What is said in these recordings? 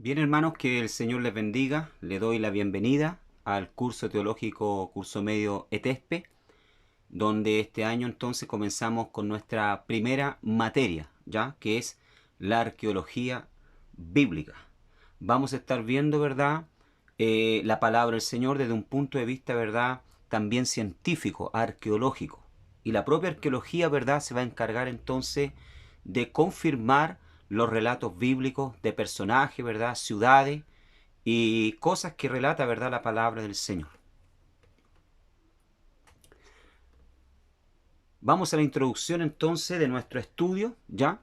Bien, hermanos, que el Señor les bendiga. Le doy la bienvenida al curso teológico curso medio ETESPE, donde este año entonces comenzamos con nuestra primera materia, ya que es la arqueología bíblica. Vamos a estar viendo, ¿verdad?, la palabra del Señor desde un punto de vista, ¿verdad?, también científico, arqueológico. Y la propia arqueología, ¿verdad?, se va a encargar entonces de confirmar los relatos bíblicos de personajes, ¿verdad?, ciudades y cosas que relata, ¿verdad?, la palabra del Señor. Vamos a la introducción entonces de nuestro estudio, ¿ya?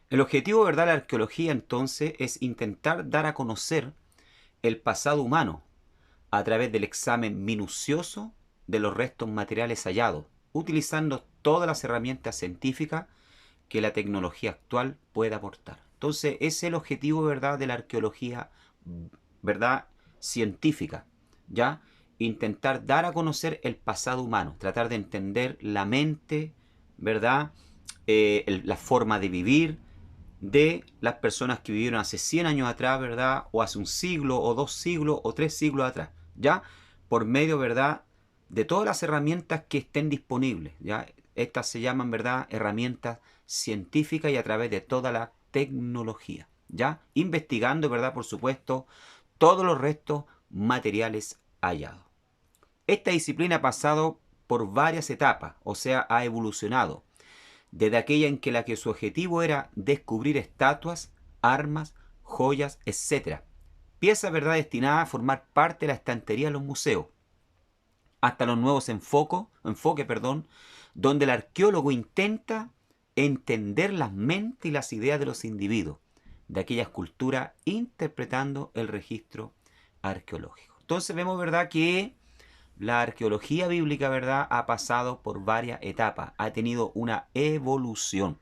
El objetivo, ¿verdad?, de la arqueología entonces es intentar dar a conocer el pasado humano a través del examen minucioso de los restos materiales hallados, utilizando todas las herramientas científicas que la tecnología actual puede aportar. Entonces, ese es el objetivo, ¿verdad?, de la arqueología, ¿verdad?, científica, ¿ya? Intentar dar a conocer el pasado humano, tratar de entender la mente, ¿verdad?, la forma de vivir de las personas que vivieron hace 100 años atrás, ¿verdad?, o hace un siglo, o 2 siglos, o 3 siglos atrás, ¿ya? Por medio, ¿verdad?, de todas las herramientas que estén disponibles, ¿ya? Estas se llaman, ¿verdad?, herramientas científicas y a través de toda la tecnología, ¿ya? Investigando, ¿verdad?, por supuesto, todos los restos materiales hallados. Esta disciplina ha pasado por varias etapas, o sea, ha evolucionado desde aquella en que su objetivo era descubrir estatuas, armas, joyas, etc. Piezas, ¿verdad?, destinadas a formar parte de la estantería de los museos, hasta los nuevos enfoques, donde el arqueólogo intenta entender las mentes y las ideas de los individuos de aquellas culturas interpretando el registro arqueológico. Entonces vemos, ¿verdad?, que la arqueología bíblica, ¿verdad?, ha pasado por varias etapas, ha tenido una evolución.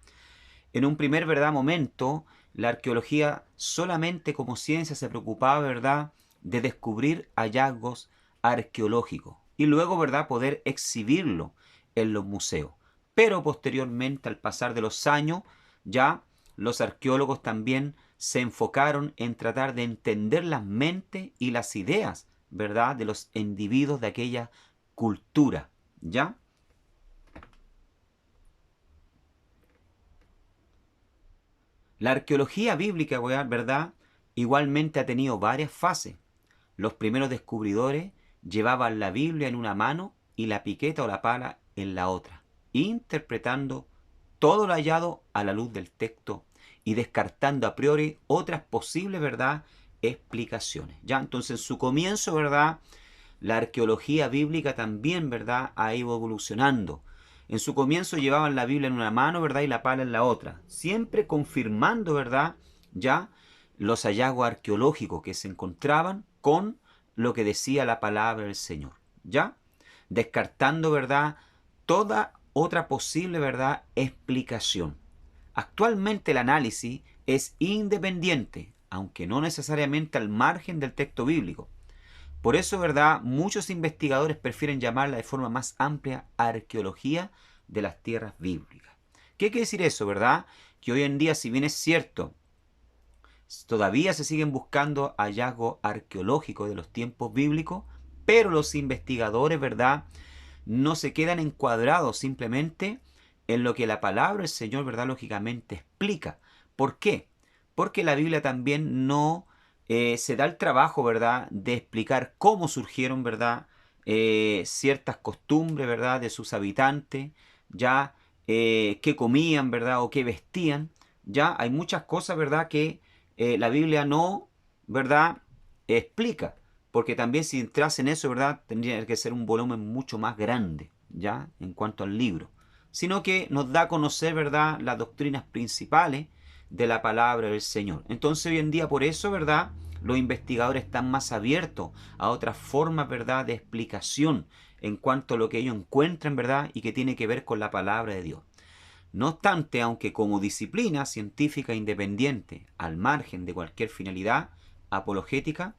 En un primer, ¿verdad?, momento, la arqueología solamente como ciencia se preocupaba, ¿verdad?, de descubrir hallazgos arqueológicos y luego, ¿verdad?, poder exhibirlo en los museos. Pero posteriormente, al pasar de los años, ya los arqueólogos también se enfocaron en tratar de entender las mentes y las ideas, ¿verdad?, de los individuos de aquella cultura, ¿ya? La arqueología bíblica, ¿verdad?, igualmente ha tenido varias fases. Los primeros descubridores llevaban la Biblia en una mano y la piqueta o la pala en la otra, interpretando todo lo hallado a la luz del texto y descartando a priori otras posibles, ¿verdad?, explicaciones. Ya, entonces en su comienzo, ¿verdad?, la arqueología bíblica también, ¿verdad?, ha ido evolucionando. En su comienzo llevaban la Biblia en una mano, ¿verdad?, y la pala en la otra, siempre confirmando, ¿verdad?, ya los hallazgos arqueológicos que se encontraban con lo que decía la palabra del Señor, ¿ya? Descartando, ¿verdad?, toda otra posible, ¿verdad?, explicación. Actualmente el análisis es independiente, aunque no necesariamente al margen del texto bíblico. Por eso, ¿verdad?, muchos investigadores prefieren llamarla de forma más amplia arqueología de las tierras bíblicas. ¿Qué quiere decir eso, verdad? Que hoy en día, si bien es cierto, todavía se siguen buscando hallazgos arqueológicos de los tiempos bíblicos, pero los investigadores, ¿verdad?, no se quedan encuadrados simplemente en lo que la palabra del Señor, ¿verdad?, lógicamente explica. ¿Por qué? Porque la Biblia también no se da el trabajo, ¿verdad?, de explicar cómo surgieron, ¿verdad?, ciertas costumbres, ¿verdad?, de sus habitantes, ya qué comían, ¿verdad?, o qué vestían. Ya hay muchas cosas, ¿verdad?, que la Biblia no, ¿verdad?, explica. Porque también si entras en eso, ¿verdad?, tendría que ser un volumen mucho más grande, ¿ya?, en cuanto al libro. Sino que nos da a conocer, ¿verdad?, las doctrinas principales de la palabra del Señor. Entonces hoy en día por eso, ¿verdad?, los investigadores están más abiertos a otras formas, ¿verdad?, de explicación en cuanto a lo que ellos encuentran, ¿verdad?, y que tiene que ver con la palabra de Dios. No obstante, aunque como disciplina científica independiente, al margen de cualquier finalidad apologética,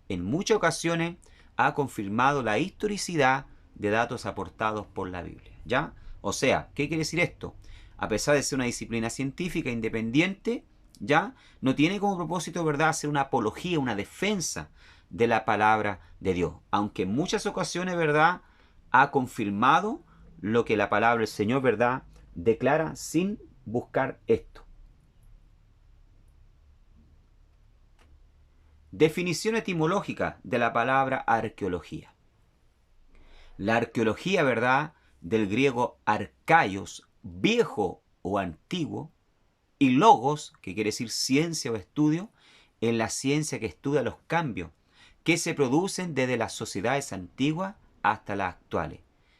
en muchas ocasiones ha confirmado la historicidad de datos aportados por la Biblia, ¿ya? O sea, ¿qué quiere decir esto? A pesar de ser una disciplina científica independiente, ¿ya? No tiene como propósito, ¿verdad?, hacer una apología, una defensa de la palabra de Dios. Aunque en muchas ocasiones, ¿verdad?, ha confirmado lo que la palabra del Señor, ¿verdad?, declara sin buscar esto. Definición etimológica de la palabra arqueología. La arqueología, ¿verdad?, del griego arcaios, viejo o antiguo, y logos, que quiere decir ciencia o estudio, es la ciencia que estudia los cambios que se producen desde las sociedades antiguas hasta las actuales,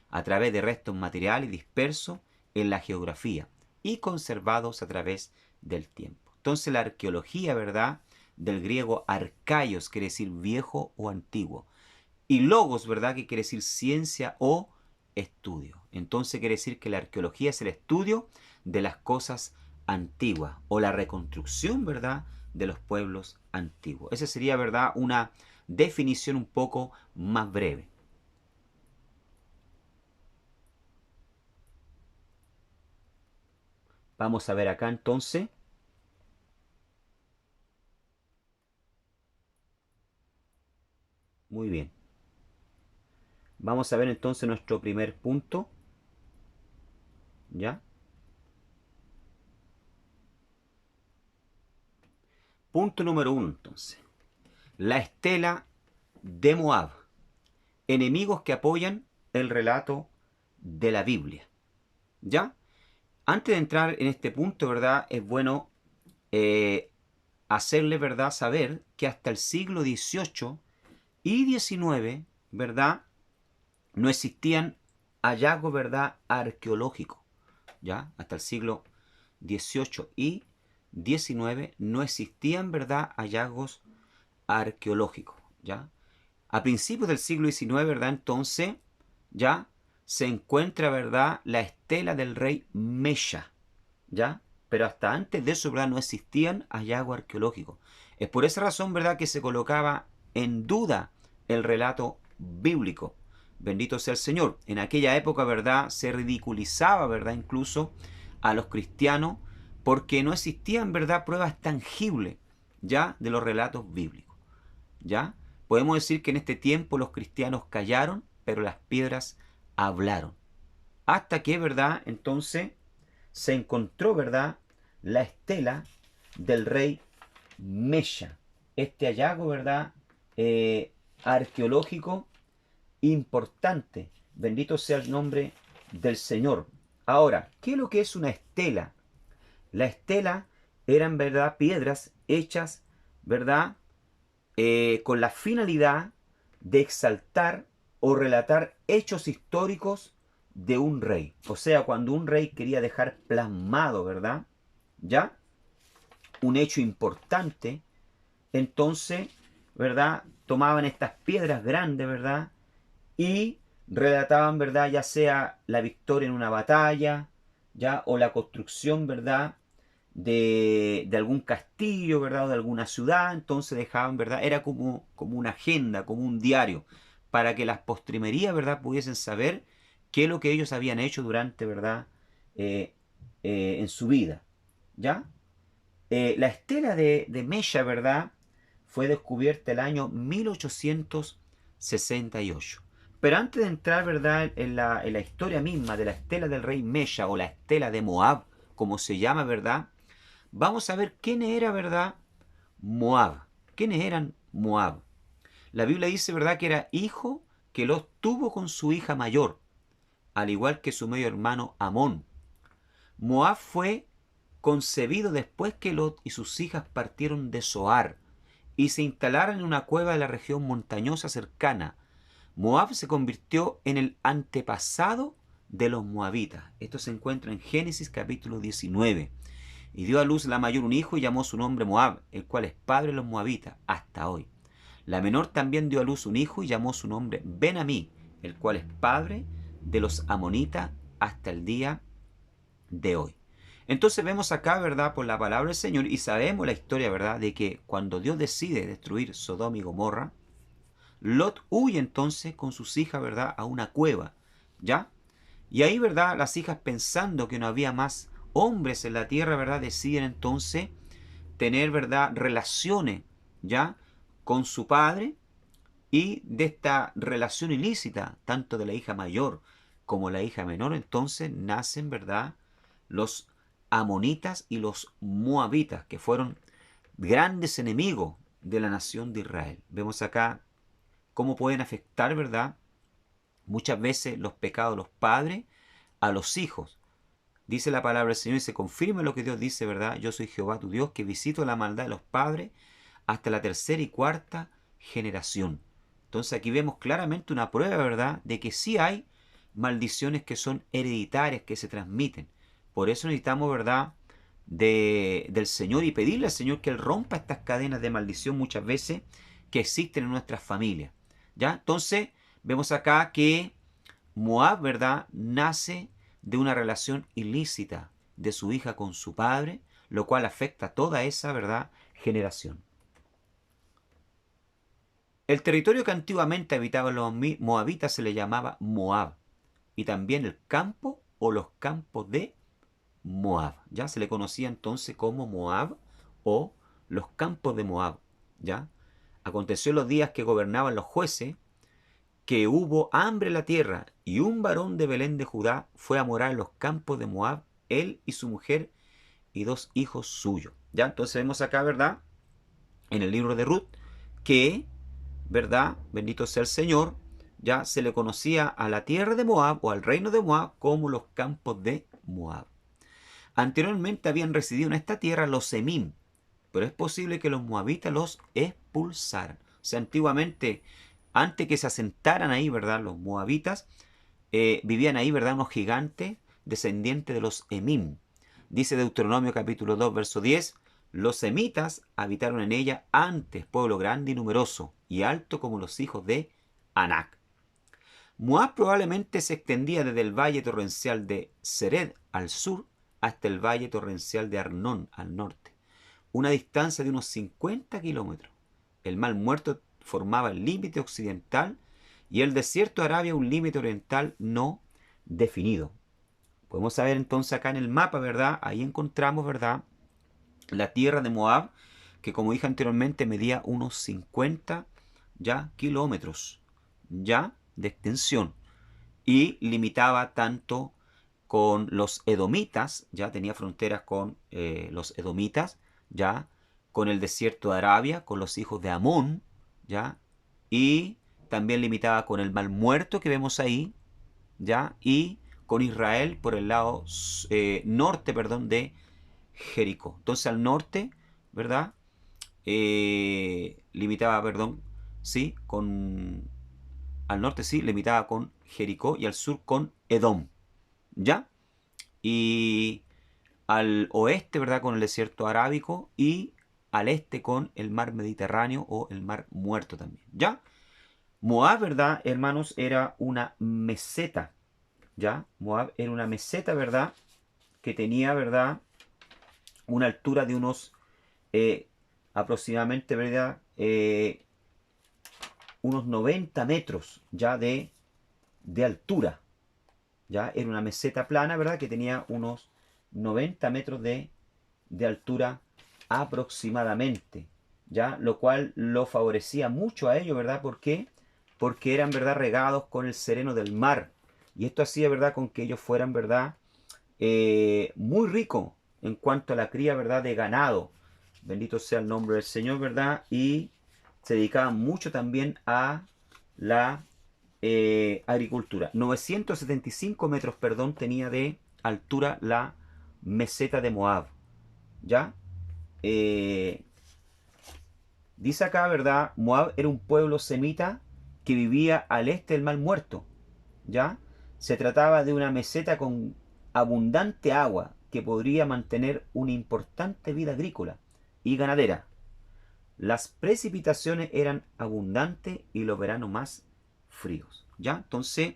a través de restos materiales dispersos en la geografía y conservados a través del tiempo. Entonces la arqueología, ¿verdad?, del griego arcaios, quiere decir viejo o antiguo, y logos, ¿verdad?, que quiere decir ciencia o estudio. Entonces quiere decir que la arqueología es el estudio de las cosas antiguas o la reconstrucción, ¿verdad?, de los pueblos antiguos. Esa sería, ¿verdad?, una definición un poco más breve. Vamos a ver acá entonces. Muy bien. Vamos a ver entonces nuestro primer punto. ¿Ya? Punto número 1 entonces. La estela de Moab. Enemigos que apoyan el relato de la Biblia. ¿Ya? Antes de entrar en este punto, ¿verdad?, es bueno hacerle, ¿verdad?, saber que hasta el siglo XVIII y XIX, ¿verdad?, no existían hallazgos, ¿verdad?, arqueológicos. ¿Ya? Hasta el siglo XVIII y XIX no existían, ¿verdad?, hallazgos arqueológicos. ¿Ya? A principios del siglo XIX, ¿verdad?, entonces, ya se encuentra, ¿verdad?, la estela del rey Mesha. ¿Ya? Pero hasta antes de eso, ¿verdad?, no existían hallazgos arqueológicos. Es por esa razón, ¿verdad?, que se colocaba en duda el relato bíblico. Bendito sea el Señor. En aquella época, ¿verdad?, se ridiculizaba, ¿verdad?, incluso a los cristianos porque no existían, ¿verdad?, pruebas tangibles, ¿ya?, de los relatos bíblicos. ¿Ya? Podemos decir que en este tiempo los cristianos callaron, pero las piedras hablaron. Hasta que, ¿verdad?, entonces se encontró, ¿verdad?, la estela del rey Mesha. Este hallazgo, ¿verdad?, arqueológico importante. Bendito sea el nombre del Señor. Ahora, ¿qué es lo que es una estela? La estela eran, ¿verdad?, piedras hechas, ¿verdad?, con la finalidad de exaltar o relatar hechos históricos de un rey. O sea, cuando un rey quería dejar plasmado, ¿verdad?, ¿ya?, un hecho importante, entonces, ¿verdad?, tomaban estas piedras grandes, ¿verdad?, y relataban, ¿verdad?, ya sea la victoria en una batalla, ¿ya?, o la construcción, ¿verdad?, de algún castillo, ¿verdad?, o de alguna ciudad. Entonces dejaban, ¿verdad?, era como una agenda, como un diario, para que las postrimerías, ¿verdad?, pudiesen saber qué es lo que ellos habían hecho durante, ¿verdad?, en su vida, ¿ya? La estela de Mesha, ¿verdad?, fue descubierta el año 1868. Pero antes de entrar, ¿verdad?, en la historia misma de la estela del rey Mesha o la estela de Moab, como se llama, ¿verdad?, vamos a ver quién era, ¿verdad?, Moab. ¿Quiénes eran Moab? La Biblia dice, ¿verdad?, que era hijo que Lot tuvo con su hija mayor, al igual que su medio hermano Amón. Moab fue concebido después que Lot y sus hijas partieron de Zoar y se instalaron en una cueva de la región montañosa cercana. Moab se convirtió en el antepasado de los moabitas. Esto se encuentra en Génesis capítulo 19. Y dio a luz la mayor un hijo y llamó su nombre Moab, el cual es padre de los moabitas, hasta hoy. La menor también dio a luz un hijo y llamó su nombre Ben-Amí, el cual es padre de los amonitas hasta el día de hoy. Entonces vemos acá, ¿verdad?, por la palabra del Señor, y sabemos la historia, ¿verdad?, de que cuando Dios decide destruir Sodoma y Gomorra, Lot huye entonces con sus hijas, ¿verdad?, a una cueva, ¿ya? Y ahí, ¿verdad?, las hijas, pensando que no había más hombres en la tierra, ¿verdad?, deciden entonces tener, ¿verdad?, relaciones, ¿ya?, con su padre, y de esta relación ilícita, tanto de la hija mayor como la hija menor, entonces nacen, ¿verdad?, los amonitas y los moabitas, que fueron grandes enemigos de la nación de Israel. Vemos acá cómo pueden afectar, ¿verdad?, muchas veces los pecados de los padres a los hijos. Dice la palabra del Señor y se confirma lo que Dios dice, ¿verdad? Yo soy Jehová tu Dios, que visito la maldad de los padres hasta la tercera y cuarta generación. Entonces aquí vemos claramente una prueba, ¿verdad?, de que sí hay maldiciones que son hereditarias, que se transmiten. Por eso necesitamos, ¿verdad?, del Señor, y pedirle al Señor que Él rompa estas cadenas de maldición muchas veces que existen en nuestras familias. ¿Ya? Entonces vemos acá que Moab, ¿verdad?, nace de una relación ilícita de su hija con su padre, lo cual afecta a toda esa, ¿verdad?, generación. El territorio que antiguamente habitaban los moabitas se le llamaba Moab, y también el campo o los campos de Moab. Ya se le conocía entonces como Moab o los campos de Moab. ¿Ya? Aconteció en los días que gobernaban los jueces que hubo hambre en la tierra, y un varón de Belén de Judá fue a morar en los campos de Moab, él y su mujer y 2 hijos suyos. Ya, entonces vemos acá, ¿verdad?, en el libro de Ruth, que, ¿verdad?, bendito sea el Señor, ya se le conocía a la tierra de Moab o al reino de Moab como los campos de Moab. Anteriormente habían residido en esta tierra los semim, pero es posible que los moabitas los expulsaran. O sea, antiguamente, antes que se asentaran ahí, ¿verdad?, los moabitas, vivían ahí, ¿verdad?, unos gigantes descendientes de los emim. Dice Deuteronomio capítulo 2, verso 10, los semitas habitaron en ella antes, pueblo grande y numeroso, y alto como los hijos de Anac. Moab probablemente se extendía desde el valle torrencial de Sered al sur hasta el valle torrencial de Arnón al norte, una distancia de unos 50 kilómetros. El Mar Muerto formaba el límite occidental y el desierto de Arabia un límite oriental no definido. Podemos saber entonces acá en el mapa, ¿verdad? Ahí encontramos, ¿verdad?, la tierra de Moab, que como dije anteriormente medía unos 50 ya kilómetros ya de extensión, y limitaba tanto con los edomitas, ya tenía fronteras con los edomitas, ya con el desierto de Arabia, con los hijos de Amón, ya, y también limitaba con el Mar Muerto que vemos ahí, ya, y con Israel por el lado norte, perdón, de Jericó. Entonces al norte, ¿verdad?, limitaba, perdón, sí, con... Al norte sí, limitaba con Jericó, y al sur con Edom, ¿ya? Y al oeste, ¿verdad?, con el desierto arábico, y al este con el mar Mediterráneo o el mar Muerto también, ¿ya? Moab, ¿verdad, hermanos?, era una meseta, ¿ya? Moab era una meseta, ¿verdad?, que tenía, ¿verdad?, una altura de unos aproximadamente, ¿verdad?, unos 90 metros ya de altura. Ya era una meseta plana, ¿verdad?, que tenía unos 90 metros de altura aproximadamente, ¿ya? Lo cual lo favorecía mucho a ellos, ¿verdad? ¿Por qué? Porque eran, ¿verdad?, regados con el sereno del mar. Y esto hacía, ¿verdad?, con que ellos fueran, ¿verdad?, muy ricos en cuanto a la cría, ¿verdad?, de ganado. Bendito sea el nombre del Señor, ¿verdad? Y se dedicaban mucho también a la agricultura. 975 metros, perdón, tenía de altura la meseta de Moab. ¿Ya? Dice acá, ¿verdad? Moab era un pueblo semita que vivía al este del Mar Muerto. ¿Ya? Se trataba de una meseta con abundante agua que podría mantener una importante vida agrícola y ganadera. Las precipitaciones eran abundantes y los veranos más fríos. ¿Ya? Entonces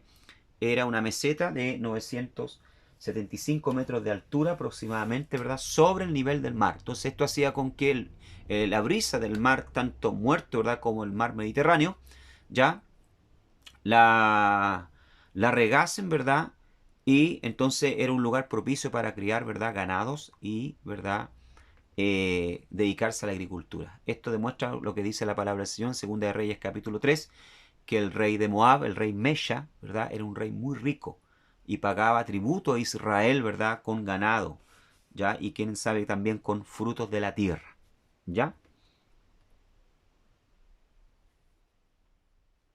era una meseta de 975 metros de altura aproximadamente, ¿verdad?, sobre el nivel del mar. Entonces esto hacía con que la brisa del mar, tanto Muerto, ¿verdad?, como el mar Mediterráneo, ya la regasen, ¿verdad? Y entonces era un lugar propicio para criar, ¿verdad?, ganados y, ¿verdad?, dedicarse a la agricultura. Esto demuestra lo que dice la palabra del Señor en Segunda de Reyes capítulo 3, que el rey de Moab, el rey Mesha, ¿verdad?, era un rey muy rico y pagaba tributo a Israel, ¿verdad?, con ganado, ¿ya? Y quién sabe también con frutos de la tierra, ¿ya?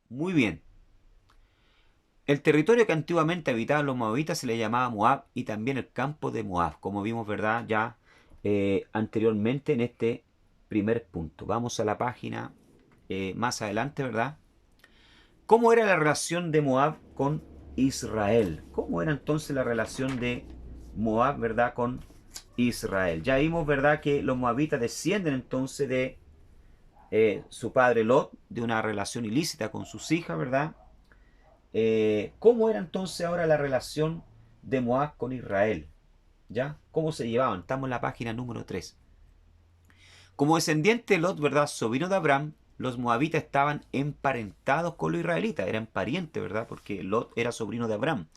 Muy bien. El territorio que antiguamente habitaban los moabitas se le llamaba Moab y también el campo de Moab, como vimos, ¿verdad?, ya anteriormente en este primer punto. Vamos a la página más adelante, ¿verdad? ¿Cómo era la relación de Moab con Israel? ¿Cómo era entonces la relación de Moab, ¿verdad?, con Israel? Ya vimos, ¿verdad?, que los moabitas descienden entonces de su padre Lot, de una relación ilícita con sus hijas, ¿verdad? ¿Cómo era entonces ahora la relación de Moab con Israel? ¿Ya? ¿Cómo se llevaban? Estamos en la página número 3. Como descendiente de Lot, ¿verdad?, sobrino de Abraham, los moabitas estaban emparentados con los israelitas, eran parientes, ¿verdad?, porque Lot era sobrino de Abraham.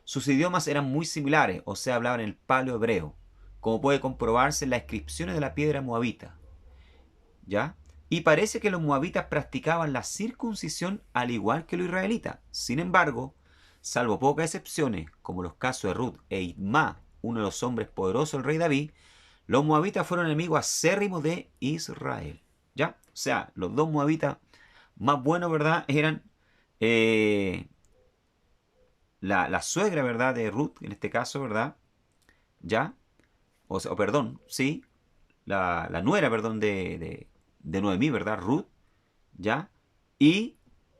Sus idiomas eran muy similares, o sea, hablaban el paleo hebreo, como puede comprobarse en las inscripciones de la piedra moabita, ¿ya? Y parece que los moabitas practicaban la circuncisión al igual que los israelitas. Sin embargo, salvo pocas excepciones, como los casos de Ruth e Idma, uno de los hombres poderosos del rey David, los moabitas fueron enemigos acérrimos de Israel. ¿Ya? O sea, los dos moabitas más buenos, ¿verdad?, eran eh, la suegra, ¿verdad?, de Ruth, en este caso, ¿verdad? ¿Ya? O perdón, sí, la nuera, perdón, de Noemí, ¿verdad? Ruth, ¿ya? Y,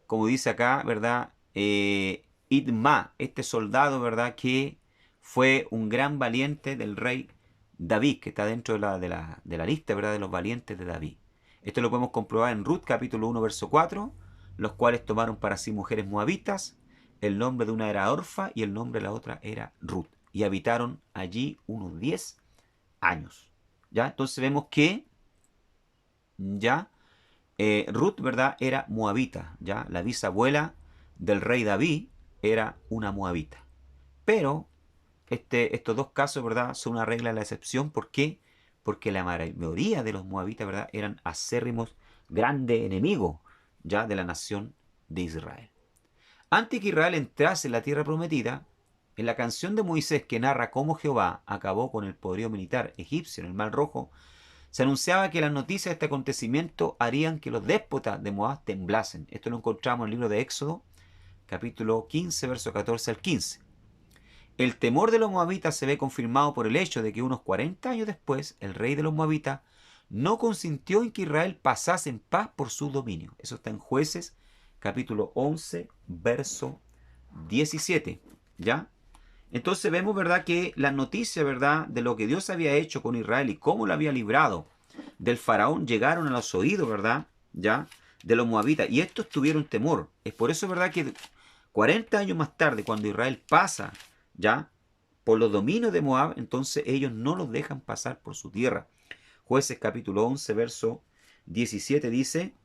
como dice acá, ¿verdad? Idma, este soldado, ¿verdad?, que fue un gran valiente del rey David, que está dentro de la lista, ¿verdad?, de los valientes de David. Esto lo podemos comprobar en Ruth, capítulo 1, verso 4, los cuales tomaron para sí mujeres moabitas, el nombre de una era Orfa y el nombre de la otra era Ruth, y habitaron allí unos 10 años. ¿Ya? Entonces vemos que ya Ruth, ¿verdad?, era moabita, ¿ya? La bisabuela del rey David era una moabita. Pero estos dos casos, ¿verdad?, son una regla de la excepción. ¿Por qué? Porque la mayoría de los moabitas, ¿verdad?, eran acérrimos, grandes enemigos, ya, de la nación de Israel. Antes que Israel entrase en la tierra prometida, en la canción de Moisés que narra cómo Jehová acabó con el poderío militar egipcio en el Mar Rojo, se anunciaba que las noticias de este acontecimiento harían que los déspotas de Moab temblasen. Esto lo encontramos en el libro de Éxodo, capítulo 15, verso 14 al 15. El temor de los moabitas se ve confirmado por el hecho de que unos 40 años después, el rey de los moabitas no consintió en que Israel pasase en paz por su dominio. Eso está en Jueces, capítulo 11, verso 17. ¿Ya? Entonces vemos, ¿verdad?, que las noticias, ¿verdad?, de lo que Dios había hecho con Israel y cómo lo había librado del faraón llegaron a los oídos, ¿verdad?, ya, de los moabitas. Y estos tuvieron temor. Es por eso, ¿verdad?, que 40 años más tarde, cuando Israel pasa, ya, por los dominios de Moab, entonces ellos no los dejan pasar por su tierra. Jueces capítulo 11, verso 17 dice: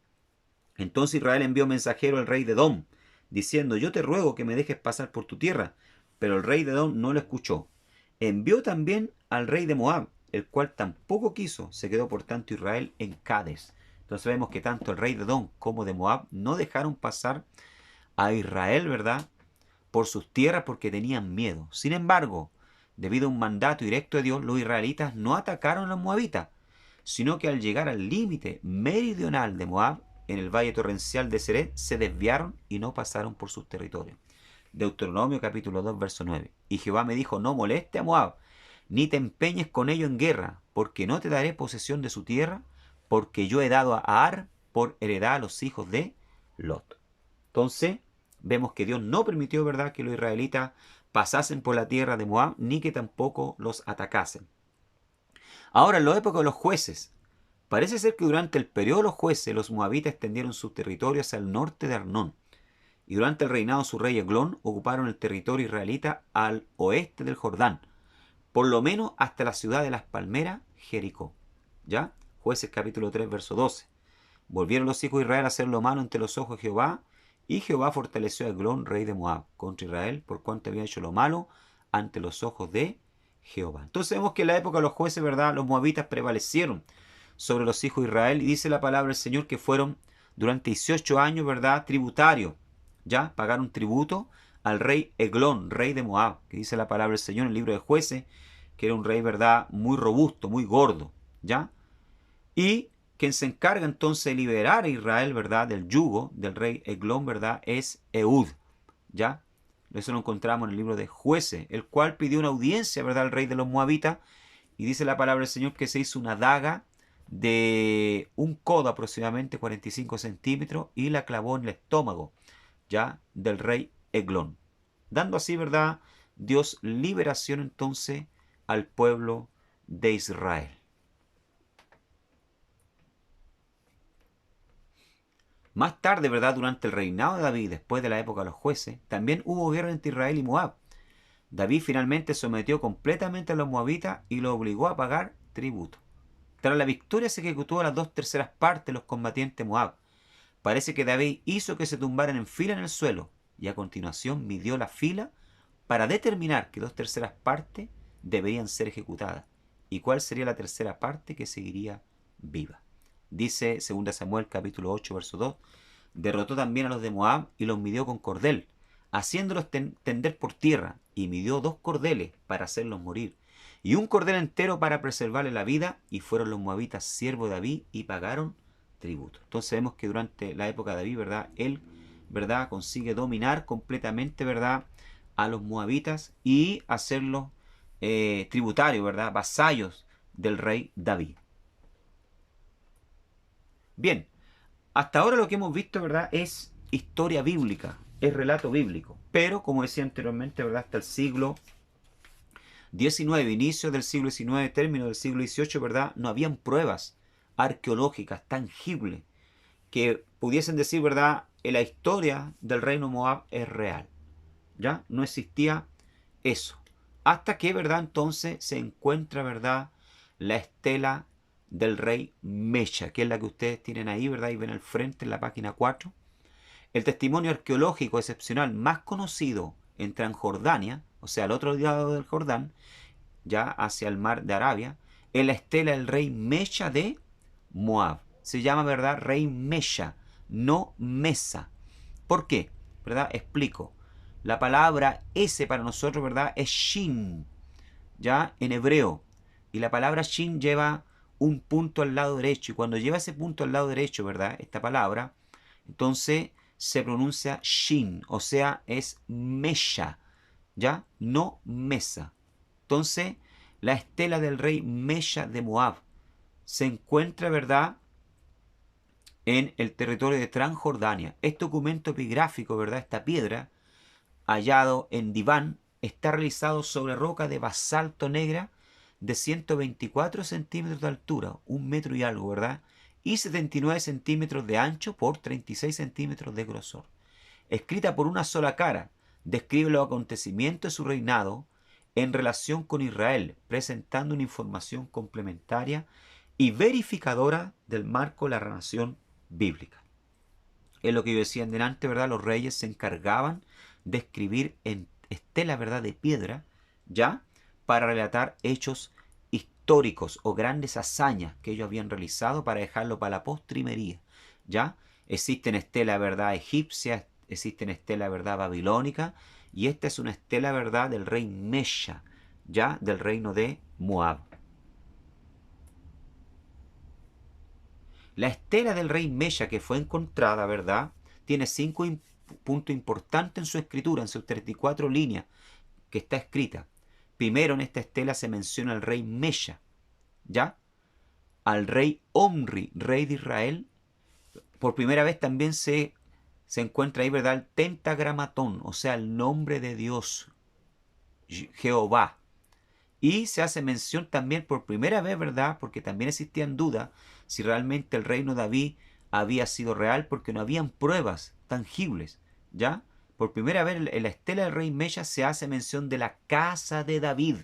entonces Israel envió mensajero al rey de Edom, diciendo: yo te ruego que me dejes pasar por tu tierra. Pero el rey de Edom no lo escuchó. Envió también al rey de Moab, el cual tampoco quiso. Se quedó por tanto Israel en Cades. Entonces vemos que tanto el rey de Edom como de Moab no dejaron pasar a Israel, ¿verdad?, por sus tierras porque tenían miedo. Sin embargo, debido a un mandato directo de Dios, los israelitas no atacaron a los moabitas, sino que al llegar al límite meridional de Moab, en el valle torrencial de Seret, se desviaron y no pasaron por sus territorios. Deuteronomio capítulo 2, verso 9. Y Jehová me dijo: no moleste a Moab, ni te empeñes con ello en guerra, porque no te daré posesión de su tierra, porque yo he dado a Ar por heredad a los hijos de Lot. Entonces, vemos que Dios no permitió, ¿verdad?, que los israelitas pasasen por la tierra de Moab, ni que tampoco los atacasen. Ahora, en la época de los jueces, parece ser que durante el periodo de los jueces, los moabitas extendieron sus territorios hacia el norte de Arnón. Y durante el reinado de su rey Eglón, ocuparon el territorio israelita al oeste del Jordán, por lo menos hasta la ciudad de las palmeras, Jericó. ¿Ya? Jueces capítulo 3, verso 12. Volvieron los hijos de Israel a hacer lo malo ante los ojos de Jehová, y Jehová fortaleció a Eglón, rey de Moab, contra Israel, por cuanto había hecho lo malo ante los ojos de Jehová. Entonces vemos que en la época de los jueces, ¿verdad?, los moabitas prevalecieron sobre los hijos de Israel, y dice la palabra del Señor que fueron durante 18 años, ¿verdad?, tributarios. Ya pagaron tributo al rey Eglón, rey de Moab, que dice la palabra del Señor en el libro de Jueces, que era un rey, ¿verdad?, muy robusto, muy gordo, ¿ya? Y quien se encarga entonces de liberar a Israel, ¿verdad?, del yugo del rey Eglón, ¿verdad?, es Ehud, ¿ya? Eso lo encontramos en el libro de Jueces, el cual pidió una audiencia, ¿verdad?, al rey de los moabitas, y dice la palabra del Señor que se hizo una daga de un codo aproximadamente 45 centímetros y la clavó en el estómago, ya, del rey Eglón, dando así, ¿verdad?, Dios liberación entonces al pueblo de Israel. Más tarde, ¿verdad?, durante el reinado de David, después de la época de los jueces, también hubo guerra entre Israel y Moab. David finalmente sometió completamente a los moabitas y los obligó a pagar tributo. Tras la victoria se ejecutó a las 2/3 partes de los combatientes Moab. Parece que David hizo que se tumbaran en fila en el suelo, y a continuación midió la fila para determinar que 2/3 partes deberían ser ejecutadas, y cuál sería la tercera parte que seguiría viva. Dice 2 Samuel capítulo 8, verso 2, derrotó también a los de Moab y los midió con cordel, haciéndolos tender por tierra, y midió 2 cordeles para hacerlos morir, y un cordel entero para preservarle la vida, y fueron los moabitas siervos de David y pagaron tributo. Entonces vemos que durante la época de David, ¿verdad?, él, ¿verdad?, consigue dominar completamente, ¿verdad?, a los moabitas y hacerlos tributarios, ¿verdad?, vasallos del rey David. Bien, hasta ahora lo que hemos visto, ¿verdad?, es historia bíblica, es relato bíblico. Pero, como decía anteriormente, ¿verdad?, hasta el siglo XIX, inicio del siglo XIX, término del siglo XVIII, ¿verdad?, no habían pruebas arqueológicas tangibles que pudiesen decir, ¿verdad?, que la historia del reino Moab es real. ¿Ya? No existía eso. Hasta que, ¿verdad?, entonces se encuentra, ¿verdad?, la estela del rey Mesha, que es la que ustedes tienen ahí, ¿verdad?, y ven al frente en la página 4. El testimonio arqueológico excepcional más conocido en Transjordania, o sea, al otro lado del Jordán, ya hacia el mar de Arabia, es la estela del rey Mesha de Moab. Se llama, ¿verdad?, rey Mesha, no Mesa. ¿Por qué? ¿Verdad? Explico. La palabra S para nosotros, ¿verdad?, es Shin, ya, en hebreo. Y la palabra Shin lleva un punto al lado derecho. Y cuando lleva ese punto al lado derecho, ¿verdad?, esta palabra, entonces se pronuncia Shin, o sea, es Mesha, ¿ya? No Mesa. Entonces, la estela del rey Mesha de Moab se encuentra, ¿verdad?, en el territorio de Transjordania. Este documento epigráfico, ¿verdad?, esta piedra, hallado en Diván, está realizado sobre roca de basalto negra de 124 centímetros de altura, 1 metro y algo, ¿verdad?, y 79 centímetros de ancho por 36 centímetros de grosor. Escrita por una sola cara, describe los acontecimientos de su reinado en relación con Israel, presentando una información complementaria y verificadora del marco de la narración bíblica. Es lo que yo decía delante, ¿verdad? Los reyes se encargaban de escribir en estelas, ¿verdad?, de piedra, ¿ya?, para relatar hechos históricos o grandes hazañas que ellos habían realizado para dejarlo para la postrimería, ¿ya? Existen estelas, ¿verdad?, egipcias, existen estelas, ¿verdad?, babilónicas, y esta es una estela, ¿verdad?, del rey Mesha, ¿ya?, del reino de Moab. La estela del rey Mesha que fue encontrada, ¿verdad?, tiene 5 puntos importantes en su escritura, en sus 34 líneas que está escrita. Primero, en esta estela se menciona al rey Mesha, ¿ya?, al rey Omri, rey de Israel. Por primera vez también se encuentra ahí, ¿verdad?, el tentagramatón, o sea, el nombre de Dios, Jehová. Y se hace mención también por primera vez, ¿verdad?, porque también existían dudas si realmente el reino de David había sido real, porque no habían pruebas tangibles, ¿ya? Por primera vez en la estela del rey Mesha se hace mención de la casa de David,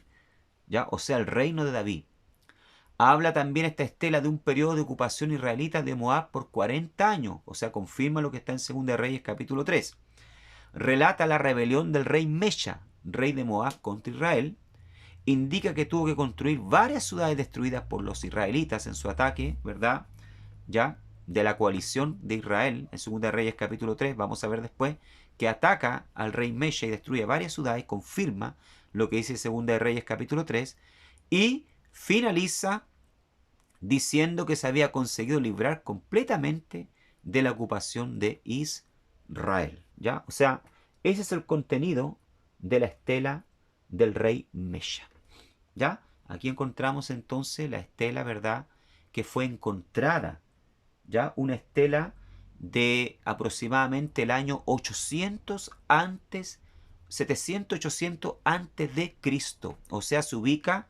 ¿ya?, o sea, el reino de David. Habla también esta estela de un periodo de ocupación israelita de Moab por 40 años, o sea, confirma lo que está en 2 Reyes capítulo 3. Relata la rebelión del rey Mesha, rey de Moab, contra Israel, indica que tuvo que construir varias ciudades destruidas por los israelitas en su ataque, ¿verdad? Ya, de la coalición de Israel, en 2 Reyes capítulo 3, vamos a ver después, que ataca al rey Mesha y destruye varias ciudades, confirma lo que dice 2 Reyes capítulo 3, y finaliza diciendo que se había conseguido librar completamente de la ocupación de Israel, ¿ya? O sea, ese es el contenido de la estela del rey Mesha, ¿ya? Aquí encontramos entonces la estela, ¿verdad?, que fue encontrada, ¿ya? Una estela de aproximadamente el año 800 antes, 700-800 antes de Cristo. O sea, se ubica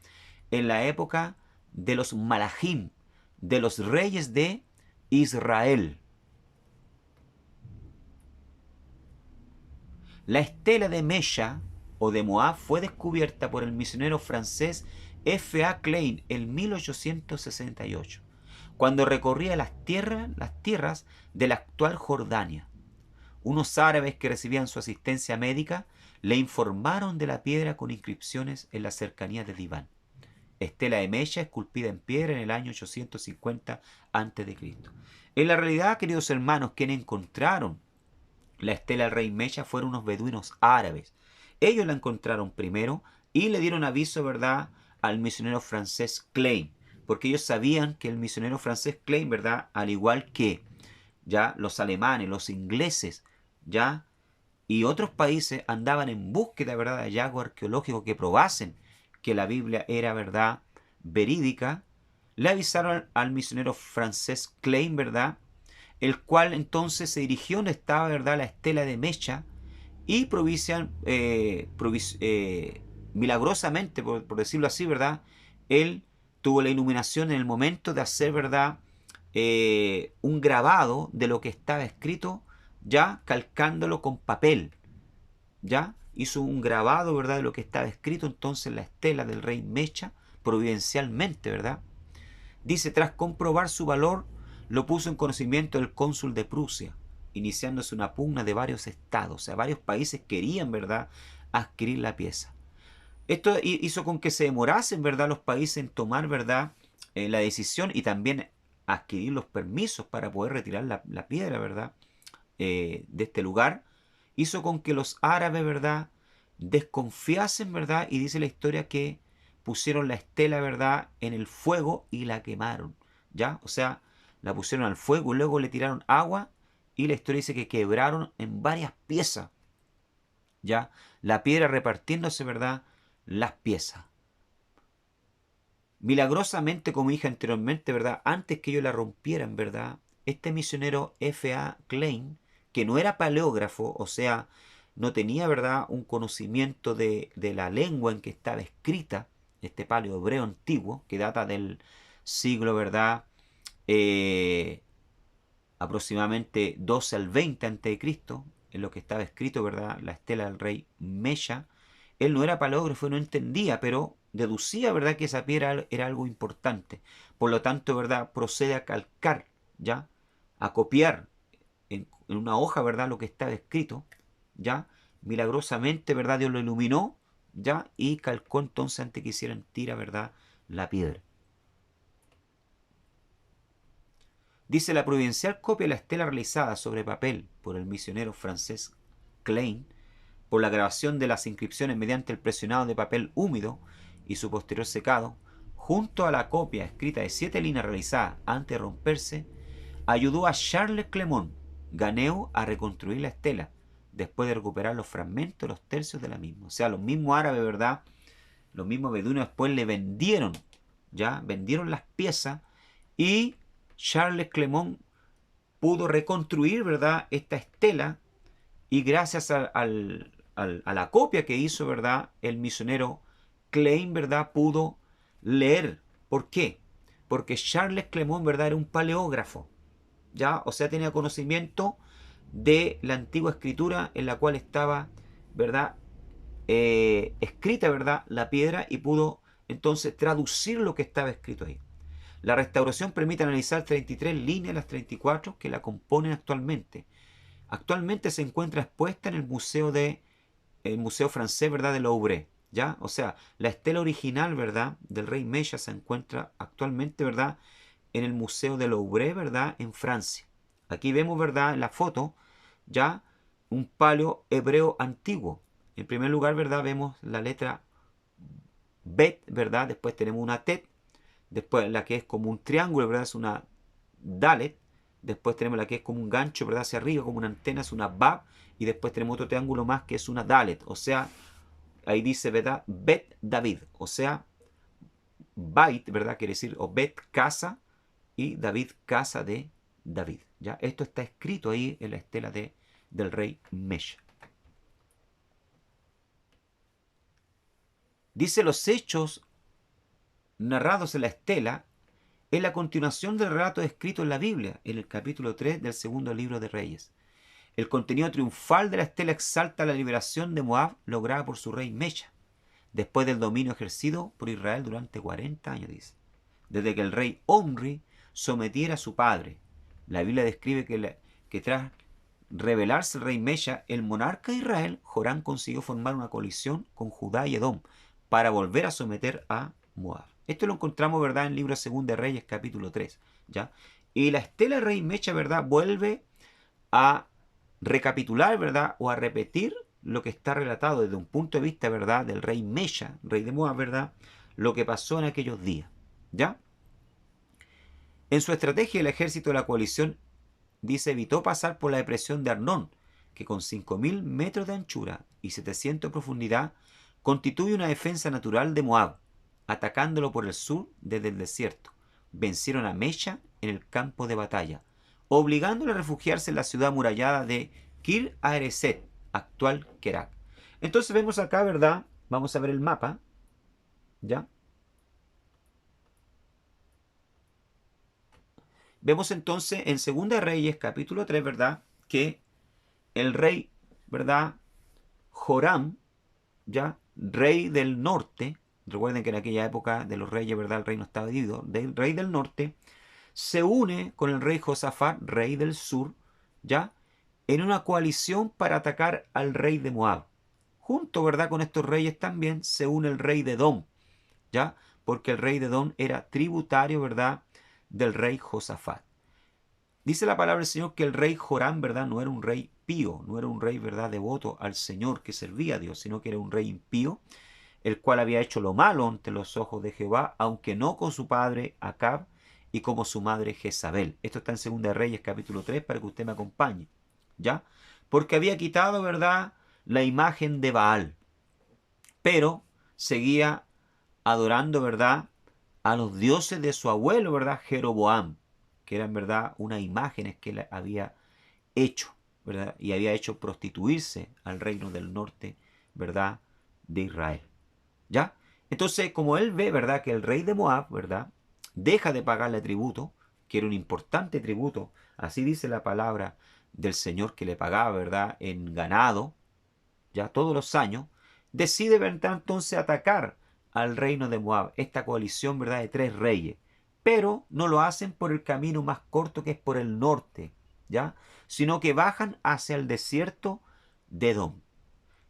en la época de los Malahim, de los reyes de Israel. La estela de Mesha o de Moab fue descubierta por el misionero francés F. A. Klein en 1868, cuando recorría las tierras de la actual Jordania. Unos árabes que recibían su asistencia médica le informaron de la piedra con inscripciones en las cercanías de Diván. Estela de Mesha esculpida en piedra en el año 850 a.C. En la realidad, queridos hermanos, quienes encontraron la estela del rey Mesha fueron unos beduinos árabes. Ellos la encontraron primero y le dieron aviso, ¿verdad?, al misionero francés Klein, porque ellos sabían que el misionero francés Klein, ¿verdad?, al igual que ya los alemanes, los ingleses, ya, y otros países andaban en búsqueda, ¿verdad?, de hallazgos arqueológicos que probasen que la Biblia era, ¿verdad?, verídica. Le avisaron al misionero francés Klein, ¿verdad?, el cual entonces se dirigió donde estaba, ¿verdad?, la estela de Mesha, y milagrosamente, por decirlo así, ¿verdad?, él tuvo la iluminación en el momento de hacer, ¿verdad?, un grabado de lo que estaba escrito, ya calcándolo con papel, ya hizo un grabado, ¿verdad?, de lo que estaba escrito. Entonces la estela del rey Mesha, providencialmente, ¿verdad?, dice, tras comprobar su valor, lo puso en conocimiento del cónsul de Prusia, iniciándose una pugna de varios estados. O sea, varios países querían, ¿verdad?, adquirir la pieza. Esto hizo con que se demorasen, ¿verdad?, los países en tomar, ¿verdad?, la decisión y también adquirir los permisos para poder retirar la piedra, ¿verdad?, de este lugar. Hizo con que los árabes, ¿verdad?, desconfiasen, ¿verdad?, y dice la historia que pusieron la estela, ¿verdad?, en el fuego y la quemaron, ¿ya? O sea, la pusieron al fuego y luego le tiraron agua y la historia dice que quebraron en varias piezas, ¿ya? La piedra repartiéndose, ¿verdad?, las piezas. Milagrosamente, como dije anteriormente, ¿verdad?, antes que ellos la rompieran, ¿verdad?, este misionero F. A. Klein, que no era paleógrafo, o sea, no tenía, ¿verdad?, un conocimiento de la lengua en que estaba escrita, este paleo hebreo antiguo, que data del siglo, ¿verdad?, aproximadamente 12 al 20 a.C., en lo que estaba escrito, ¿verdad?, la estela del rey Mesha. Él no era paleógrafo, no entendía, pero deducía, ¿verdad?, que esa piedra era algo importante. Por lo tanto, ¿verdad?, procede a calcar, ¿ya?, a copiar en una hoja, ¿verdad?, lo que estaba escrito, ¿ya? Milagrosamente, ¿verdad?, Dios lo iluminó, ¿ya?, y calcó entonces antes que hicieran tira, ¿verdad?, la piedra. Dice, la providencial copia de la estela realizada sobre papel por el misionero francés Klein, por la grabación de las inscripciones mediante el presionado de papel húmedo y su posterior secado, junto a la copia escrita de 7 líneas realizada antes de romperse, ayudó a Charles Clément Ganeu a reconstruir la estela, después de recuperar los fragmentos, los tercios de la misma. O sea, los mismos árabes, ¿verdad?, los mismos beduinos después le vendieron, ¿ya?, vendieron las piezas, y Charles Clément pudo reconstruir, ¿verdad?, esta estela, y gracias a la copia que hizo, ¿verdad?, el misionero Klein, ¿verdad?, pudo leer. ¿Por qué? Porque Charles Clément, ¿verdad?, era un paleógrafo, ¿ya? O sea, tenía conocimiento de la antigua escritura en la cual estaba, ¿verdad?, escrita, ¿verdad?, la piedra, y pudo entonces traducir lo que estaba escrito ahí. La restauración permite analizar 33 líneas, las 34 que la componen actualmente. Actualmente se encuentra expuesta en el museo francés, ¿verdad?, de Louvre. ¿Ya? O sea, la estela original, ¿verdad?, del rey Mesha se encuentra actualmente, ¿verdad?, en el Museo del Louvre, ¿verdad?, en Francia. Aquí vemos, ¿verdad?, en la foto, ya, un palio hebreo antiguo. En primer lugar, ¿verdad?, vemos la letra Bet, ¿verdad? Después tenemos una Tet. Después la que es como un triángulo, ¿verdad?, es una Dalet. Después tenemos la que es como un gancho, ¿verdad?, hacia arriba, como una antena, es una Bab. Y después tenemos otro triángulo más que es una Dalet. O sea, ahí dice, ¿verdad?, Bet David. O sea, Bait, ¿verdad?, quiere decir, o Bet casa, y David casa de David. ¿Ya? Esto está escrito ahí en la estela del rey Mesha. Dice, los hechos narrados en la estela es la continuación del relato escrito en la Biblia, en el capítulo 3 del segundo libro de Reyes. El contenido triunfal de la estela exalta la liberación de Moab lograda por su rey Mesha, después del dominio ejercido por Israel durante 40 años, dice. Desde que el rey Omri sometiera a su padre. La Biblia describe que tras rebelarse el rey Mesha, el monarca de Israel, Jorán, consiguió formar una coalición con Judá y Edom para volver a someter a Moab. Esto lo encontramos, ¿verdad?, en el libro 2 de Reyes, capítulo 3. ¿Ya? Y la estela del rey Mesha, ¿verdad?, vuelve a recapitular, ¿verdad?, o a repetir lo que está relatado desde un punto de vista, ¿verdad?, del rey Mesha, rey de Moab, ¿verdad?, lo que pasó en aquellos días. ¿Ya? En su estrategia, el ejército de la coalición, dice, evitó pasar por la depresión de Arnón, que con 5.000 metros de anchura y 700 de profundidad, constituye una defensa natural de Moab, atacándolo por el sur desde el desierto. Vencieron a Mesha en el campo de batalla, obligándole a refugiarse en la ciudad amurallada de Kir Hareset, actual Kerak. Entonces vemos acá, ¿verdad? Vamos a ver el mapa, ¿ya? Vemos entonces en Segunda de Reyes, capítulo 3, ¿verdad?, que el rey, ¿verdad?, Joram, ¿ya?, rey del norte, recuerden que en aquella época de los reyes, ¿verdad?, el reino estaba dividido, del rey del norte, se une con el rey Josafat, rey del sur, ¿ya?, en una coalición para atacar al rey de Moab. Junto, ¿verdad?, con estos reyes también se une el rey de Edom, ¿ya?, porque el rey de Edom era tributario, ¿verdad?, del rey Josafat. Dice la palabra del Señor que el rey Joram, ¿verdad?, no era un rey pío, no era un rey, ¿verdad?, devoto al Señor que servía a Dios, sino que era un rey impío, el cual había hecho lo malo ante los ojos de Jehová, aunque no con su padre Acab y como su madre Jezabel. Esto está en 2 Reyes capítulo 3 para que usted me acompañe, ¿ya? Porque había quitado, ¿verdad?, la imagen de Baal, pero seguía adorando, ¿verdad?, a los dioses de su abuelo, ¿verdad?, Jeroboam, que eran, ¿verdad?, unas imágenes que él había hecho, ¿verdad?, y había hecho prostituirse al reino del norte, ¿verdad?, de Israel. ¿Ya? Entonces, como él ve, ¿verdad?, que el rey de Moab, ¿verdad?, deja de pagarle tributo, que era un importante tributo, así dice la palabra del Señor, que le pagaba, ¿verdad?, en ganado, ya todos los años, decide, ¿verdad?, entonces atacar al reino de Moab, esta coalición, ¿verdad?, de 3 reyes. Pero no lo hacen por el camino más corto, que es por el norte, ¿ya?, sino que bajan hacia el desierto de Edom.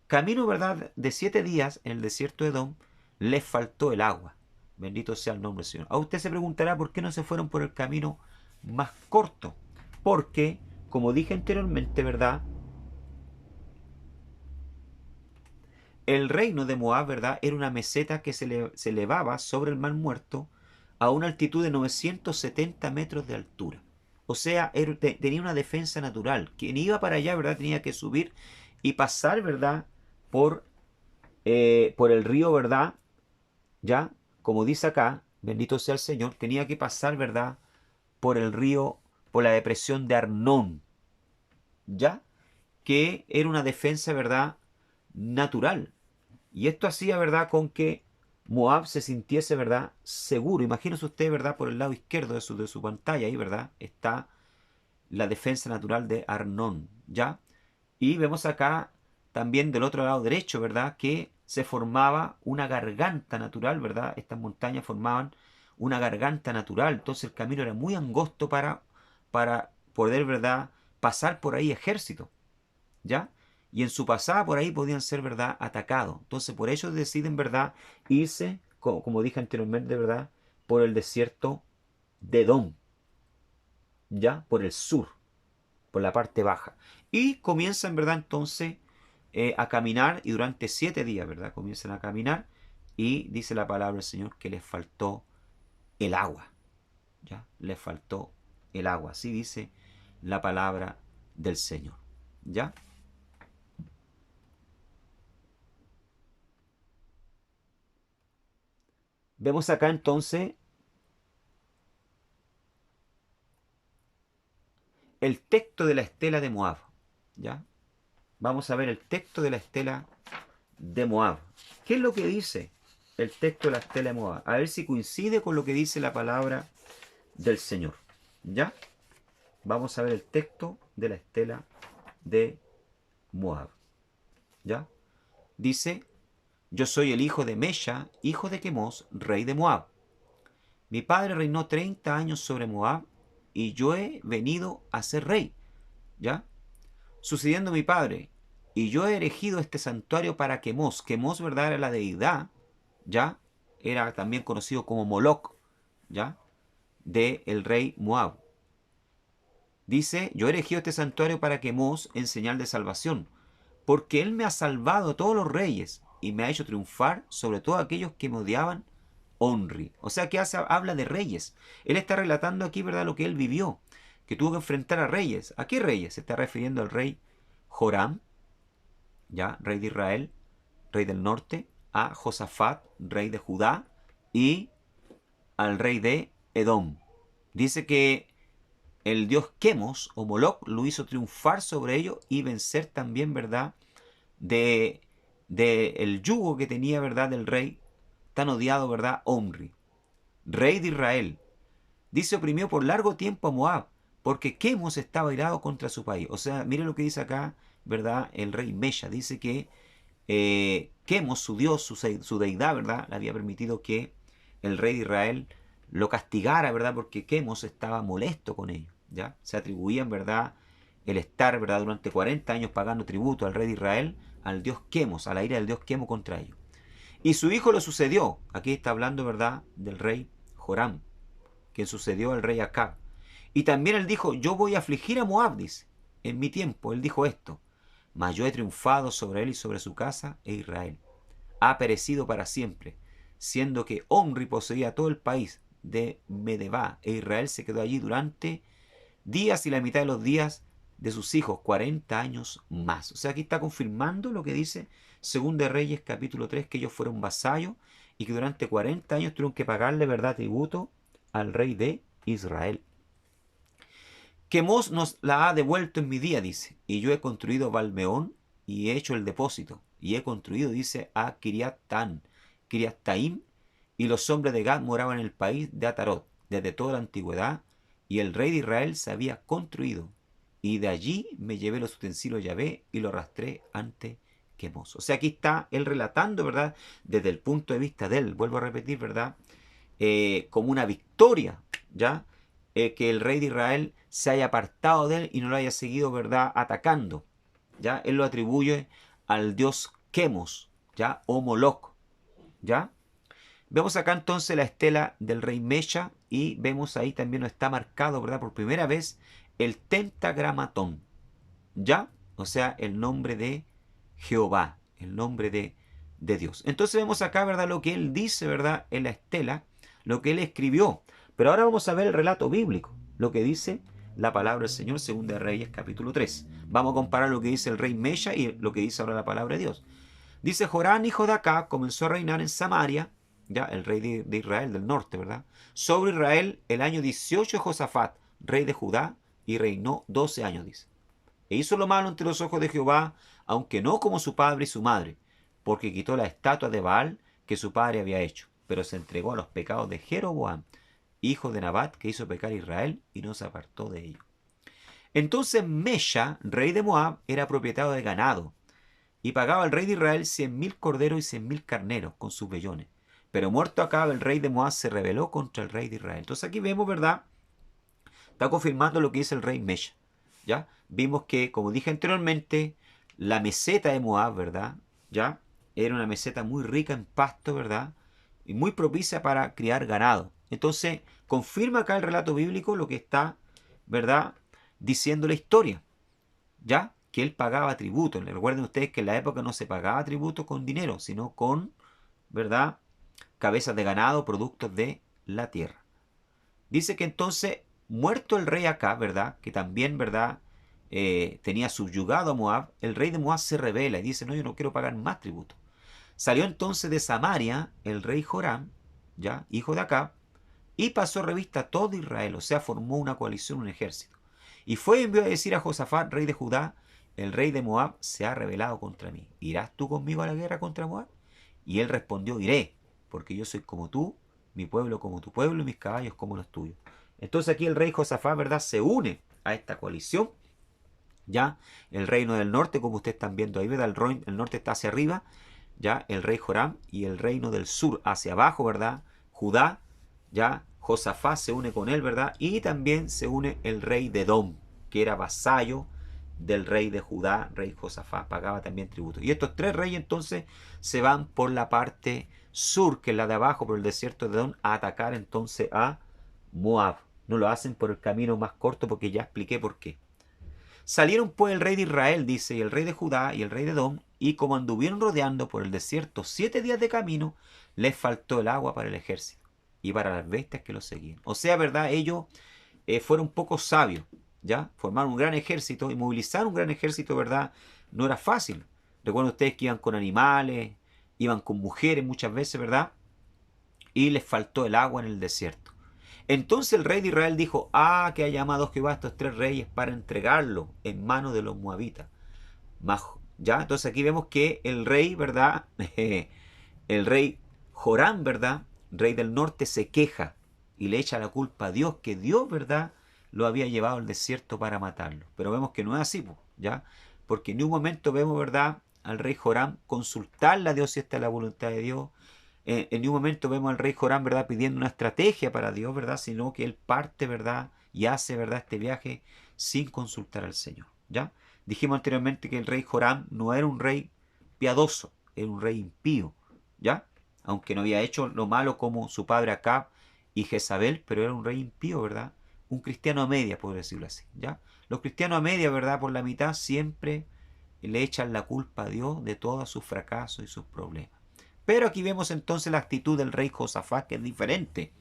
Camino, ¿verdad?, de 7 días en el desierto de Edom, les faltó el agua. Bendito sea el nombre del Señor. A usted se preguntará por qué no se fueron por el camino más corto. Porque, como dije anteriormente, ¿verdad?, el reino de Moab, ¿verdad?, era una meseta que se elevaba sobre el mar muerto a una altitud de 970 metros de altura. O sea, tenía una defensa natural. Quien iba para allá, ¿verdad?, tenía que subir y pasar, ¿verdad?, por el río, ¿verdad? Ya, como dice acá, bendito sea el Señor, tenía que pasar, ¿verdad?, por el río, por la depresión de Arnón, ya, que era una defensa, ¿verdad?, natural. Y esto hacía, ¿verdad?, con que Moab se sintiese, ¿verdad?, seguro. Imagínese usted, ¿verdad?, por el lado izquierdo de su pantalla, ahí, ¿verdad?, está la defensa natural de Arnón, ¿ya? Y vemos acá también del otro lado derecho, ¿verdad?, que se formaba una garganta natural, ¿verdad? Estas montañas formaban una garganta natural, entonces el camino era muy angosto para poder, ¿verdad?, pasar por ahí ejército, ¿ya? y en su pasada por ahí podían ser, ¿verdad?, atacados. Entonces por ello deciden, ¿verdad?, irse, como dije anteriormente, ¿verdad?, por el desierto de Edom, ya, por el sur, por la parte baja. Y comienzan, ¿verdad?, entonces a caminar, y durante 7 días, ¿verdad?, comienzan a caminar, y dice la palabra del Señor que les faltó el agua, ¿ya? Les faltó el agua, así dice la palabra del Señor, ¿ya? Vemos acá entonces el texto de la estela de Moab, ¿ya? Vamos a ver el texto de la estela de Moab. ¿Qué es lo que dice el texto de la estela de Moab? A ver si coincide con lo que dice la palabra del Señor, ¿ya? Vamos a ver el texto de la estela de Moab, ¿ya? Dice: yo soy el hijo de Mesha, hijo de Quemos, rey de Moab. Mi padre reinó 30 años sobre Moab, y yo he venido a ser rey, ¿ya? Sucediendo mi padre, y yo he erigido este santuario para Quemos. Quemos, ¿verdad?, era la deidad, ¿ya? Era también conocido como Moloch, ¿ya?, de el rey Moab. Dice: yo he erigido este santuario para Quemos en señal de salvación, porque él me ha salvado de todos los reyes y me ha hecho triunfar sobre todos aquellos que me odiaban. Onri. O sea que habla de reyes. Él está relatando aquí, ¿verdad?, lo que él vivió, que tuvo que enfrentar a reyes. ¿A qué reyes? Se está refiriendo al rey Joram, ya, rey de Israel, rey del norte, a Josafat, rey de Judá, y al rey de Edom. Dice que el dios Quemos o Moloch lo hizo triunfar sobre ellos y vencer también, ¿verdad?, de el yugo que tenía, ¿verdad?, del rey tan odiado, ¿verdad?, Omri, rey de Israel. Dice: oprimió por largo tiempo a Moab, porque Quemos estaba irado contra su país. O sea, mire lo que dice acá, ¿verdad?, el rey Mesha. Dice que Quemos, su dios, su deidad, ¿verdad?, le había permitido que el rey de Israel lo castigara, ¿verdad?, porque Quemos estaba molesto con ellos, ¿ya? Se atribuían, ¿verdad?, el estar, ¿verdad?, durante 40 años pagando tributo al rey de Israel, al dios Quemos, a la ira del dios Quemos contra ellos. Y su hijo lo sucedió. Aquí está hablando, ¿verdad?, del rey Joram, quien sucedió al rey Acab. Y también él dijo: yo voy a afligir a Moab, dice. En mi tiempo él dijo esto: mas yo he triunfado sobre él y sobre su casa, e Israel ha perecido para siempre, siendo que Omri poseía todo el país de Medeba, e Israel se quedó allí durante días y la mitad de los días de sus hijos, 40 años más. O sea, aquí está confirmando lo que dice Segunda de Reyes capítulo 3, que ellos fueron vasallos y que durante 40 años tuvieron que pagarle, ¿verdad?, tributo al rey de Israel. Quemos nos la ha devuelto en mi día, dice, y yo he construido Balmeón y he hecho el depósito, y he construido, dice, a Kiriataim, y los hombres de Gad moraban en el país de Atarot desde toda la antigüedad, y el rey de Israel se había construido, y de allí me llevé los utensilios Yahvé y lo arrastré ante Quemos. O sea, aquí está él relatando, ¿verdad?, desde el punto de vista de él, vuelvo a repetir, ¿verdad?, como una victoria, ¿ya?, que el rey de Israel se haya apartado de él y no lo haya seguido, ¿verdad?, atacando, ¿ya? Él lo atribuye al dios Quemos, ¿ya?, o Moloch, ¿ya? Vemos acá entonces la estela del rey Mesha, y vemos ahí también está marcado, ¿verdad?, por primera vez el tentagramatón, ¿ya? O sea, el nombre de Jehová, el nombre de Dios. Entonces vemos acá, ¿verdad?, lo que él dice, ¿verdad?, en la estela, lo que él escribió. Pero ahora vamos a ver el relato bíblico, lo que dice la palabra del Señor, Segunda de Reyes capítulo 3. Vamos a comparar lo que dice el rey Mesha y lo que dice ahora la palabra de Dios. Dice: Jorán, hijo de Acab, comenzó a reinar en Samaria, ya, el rey de Israel del norte, ¿verdad?, sobre Israel el año 18 de Josafat, rey de Judá, y reinó 12 años, dice. E hizo lo malo ante los ojos de Jehová, aunque no como su padre y su madre, porque quitó la estatua de Baal que su padre había hecho, pero se entregó a los pecados de Jeroboam, hijo de Nabat, que hizo pecar a Israel, y no se apartó de ello. Entonces Mesha, rey de Moab, era propietario de ganado, y pagaba al rey de Israel 100.000 corderos y 100.000 carneros con sus vellones. Pero muerto Acab, el rey de Moab se rebeló contra el rey de Israel. Entonces aquí vemos, ¿verdad?, está confirmando lo que dice el rey Mesha, ¿ya? Vimos que, como dije anteriormente, la meseta de Moab, ¿verdad? ¿Ya? Era una meseta muy rica en pasto, ¿verdad? Y muy propicia para criar ganado. Entonces, confirma acá el relato bíblico lo que está, ¿verdad? Diciendo la historia, ¿ya? Que él pagaba tributo. Recuerden ustedes que en la época no se pagaba tributo con dinero, sino con, ¿verdad? Cabezas de ganado, productos de la tierra. Dice que entonces, muerto el rey acá, ¿verdad? Que también, ¿verdad? Tenía subyugado a Moab, el rey de Moab se rebela y dice, no, yo no quiero pagar más tributo. Salió entonces de Samaria el rey Joram, ya, hijo de Acab, y pasó revista a todo Israel, o sea, formó una coalición, un ejército. Y fue y envió a decir a Josafat, rey de Judá, el rey de Moab se ha rebelado contra mí. ¿Irás tú conmigo a la guerra contra Moab? Y él respondió, iré, porque yo soy como tú, mi pueblo como tu pueblo y mis caballos como los tuyos. Entonces aquí el rey Josafat, ¿verdad?, se une a esta coalición. Ya el reino del norte, como ustedes están viendo ahí, ¿verdad? El norte está hacia arriba, ya el rey Joram, y el reino del sur hacia abajo, ¿verdad? Judá, ya Josafat se une con él, ¿verdad? Y también se une el rey de Edom, que era vasallo del rey de Judá, rey Josafat, pagaba también tributo. Y estos tres reyes entonces se van por la parte sur, que es la de abajo, por el desierto de Edom, a atacar entonces a Moab. No lo hacen por el camino más corto porque ya expliqué por qué. Salieron pues el rey de Israel, dice, y el rey de Judá y el rey de Edom, y como anduvieron rodeando por el desierto 7 días de camino, les faltó el agua para el ejército y para las bestias que los seguían. O sea, ¿verdad? Ellos fueron un poco sabios, ¿ya? Formaron un gran ejército y movilizar un gran ejército, ¿verdad? No era fácil. Recuerden ustedes que iban con animales, iban con mujeres muchas veces, ¿verdad? Y les faltó el agua en el desierto. Entonces el rey de Israel dijo, que ha llamado Jehová a estos tres reyes para entregarlo en manos de los moabitas. ¿Ya? Entonces aquí vemos que el rey, ¿verdad? El rey Joram, ¿verdad? Rey del norte, se queja y le echa la culpa a Dios, que Dios, ¿verdad?, lo había llevado al desierto para matarlo. Pero vemos que no es así, ¿ya? Porque en un momento vemos, ¿verdad?, al rey Joram consultarle a Dios si esta es la voluntad de Dios. En un momento vemos al rey Joram, ¿verdad?, pidiendo una estrategia para Dios, ¿verdad?, sino que él parte, ¿verdad?, y hace, ¿verdad?, este viaje sin consultar al Señor, ¿ya? Dijimos anteriormente que el rey Joram no era un rey piadoso, era un rey impío, ¿ya? Aunque no había hecho lo malo como su padre Acab y Jezabel, pero era un rey impío, ¿verdad? Un cristiano a media, por decirlo así, ¿ya? Los cristianos a media, ¿verdad?, por la mitad siempre le echan la culpa a Dios de todos sus fracasos y sus problemas. Pero aquí vemos entonces la actitud del rey Josafat, que es diferente.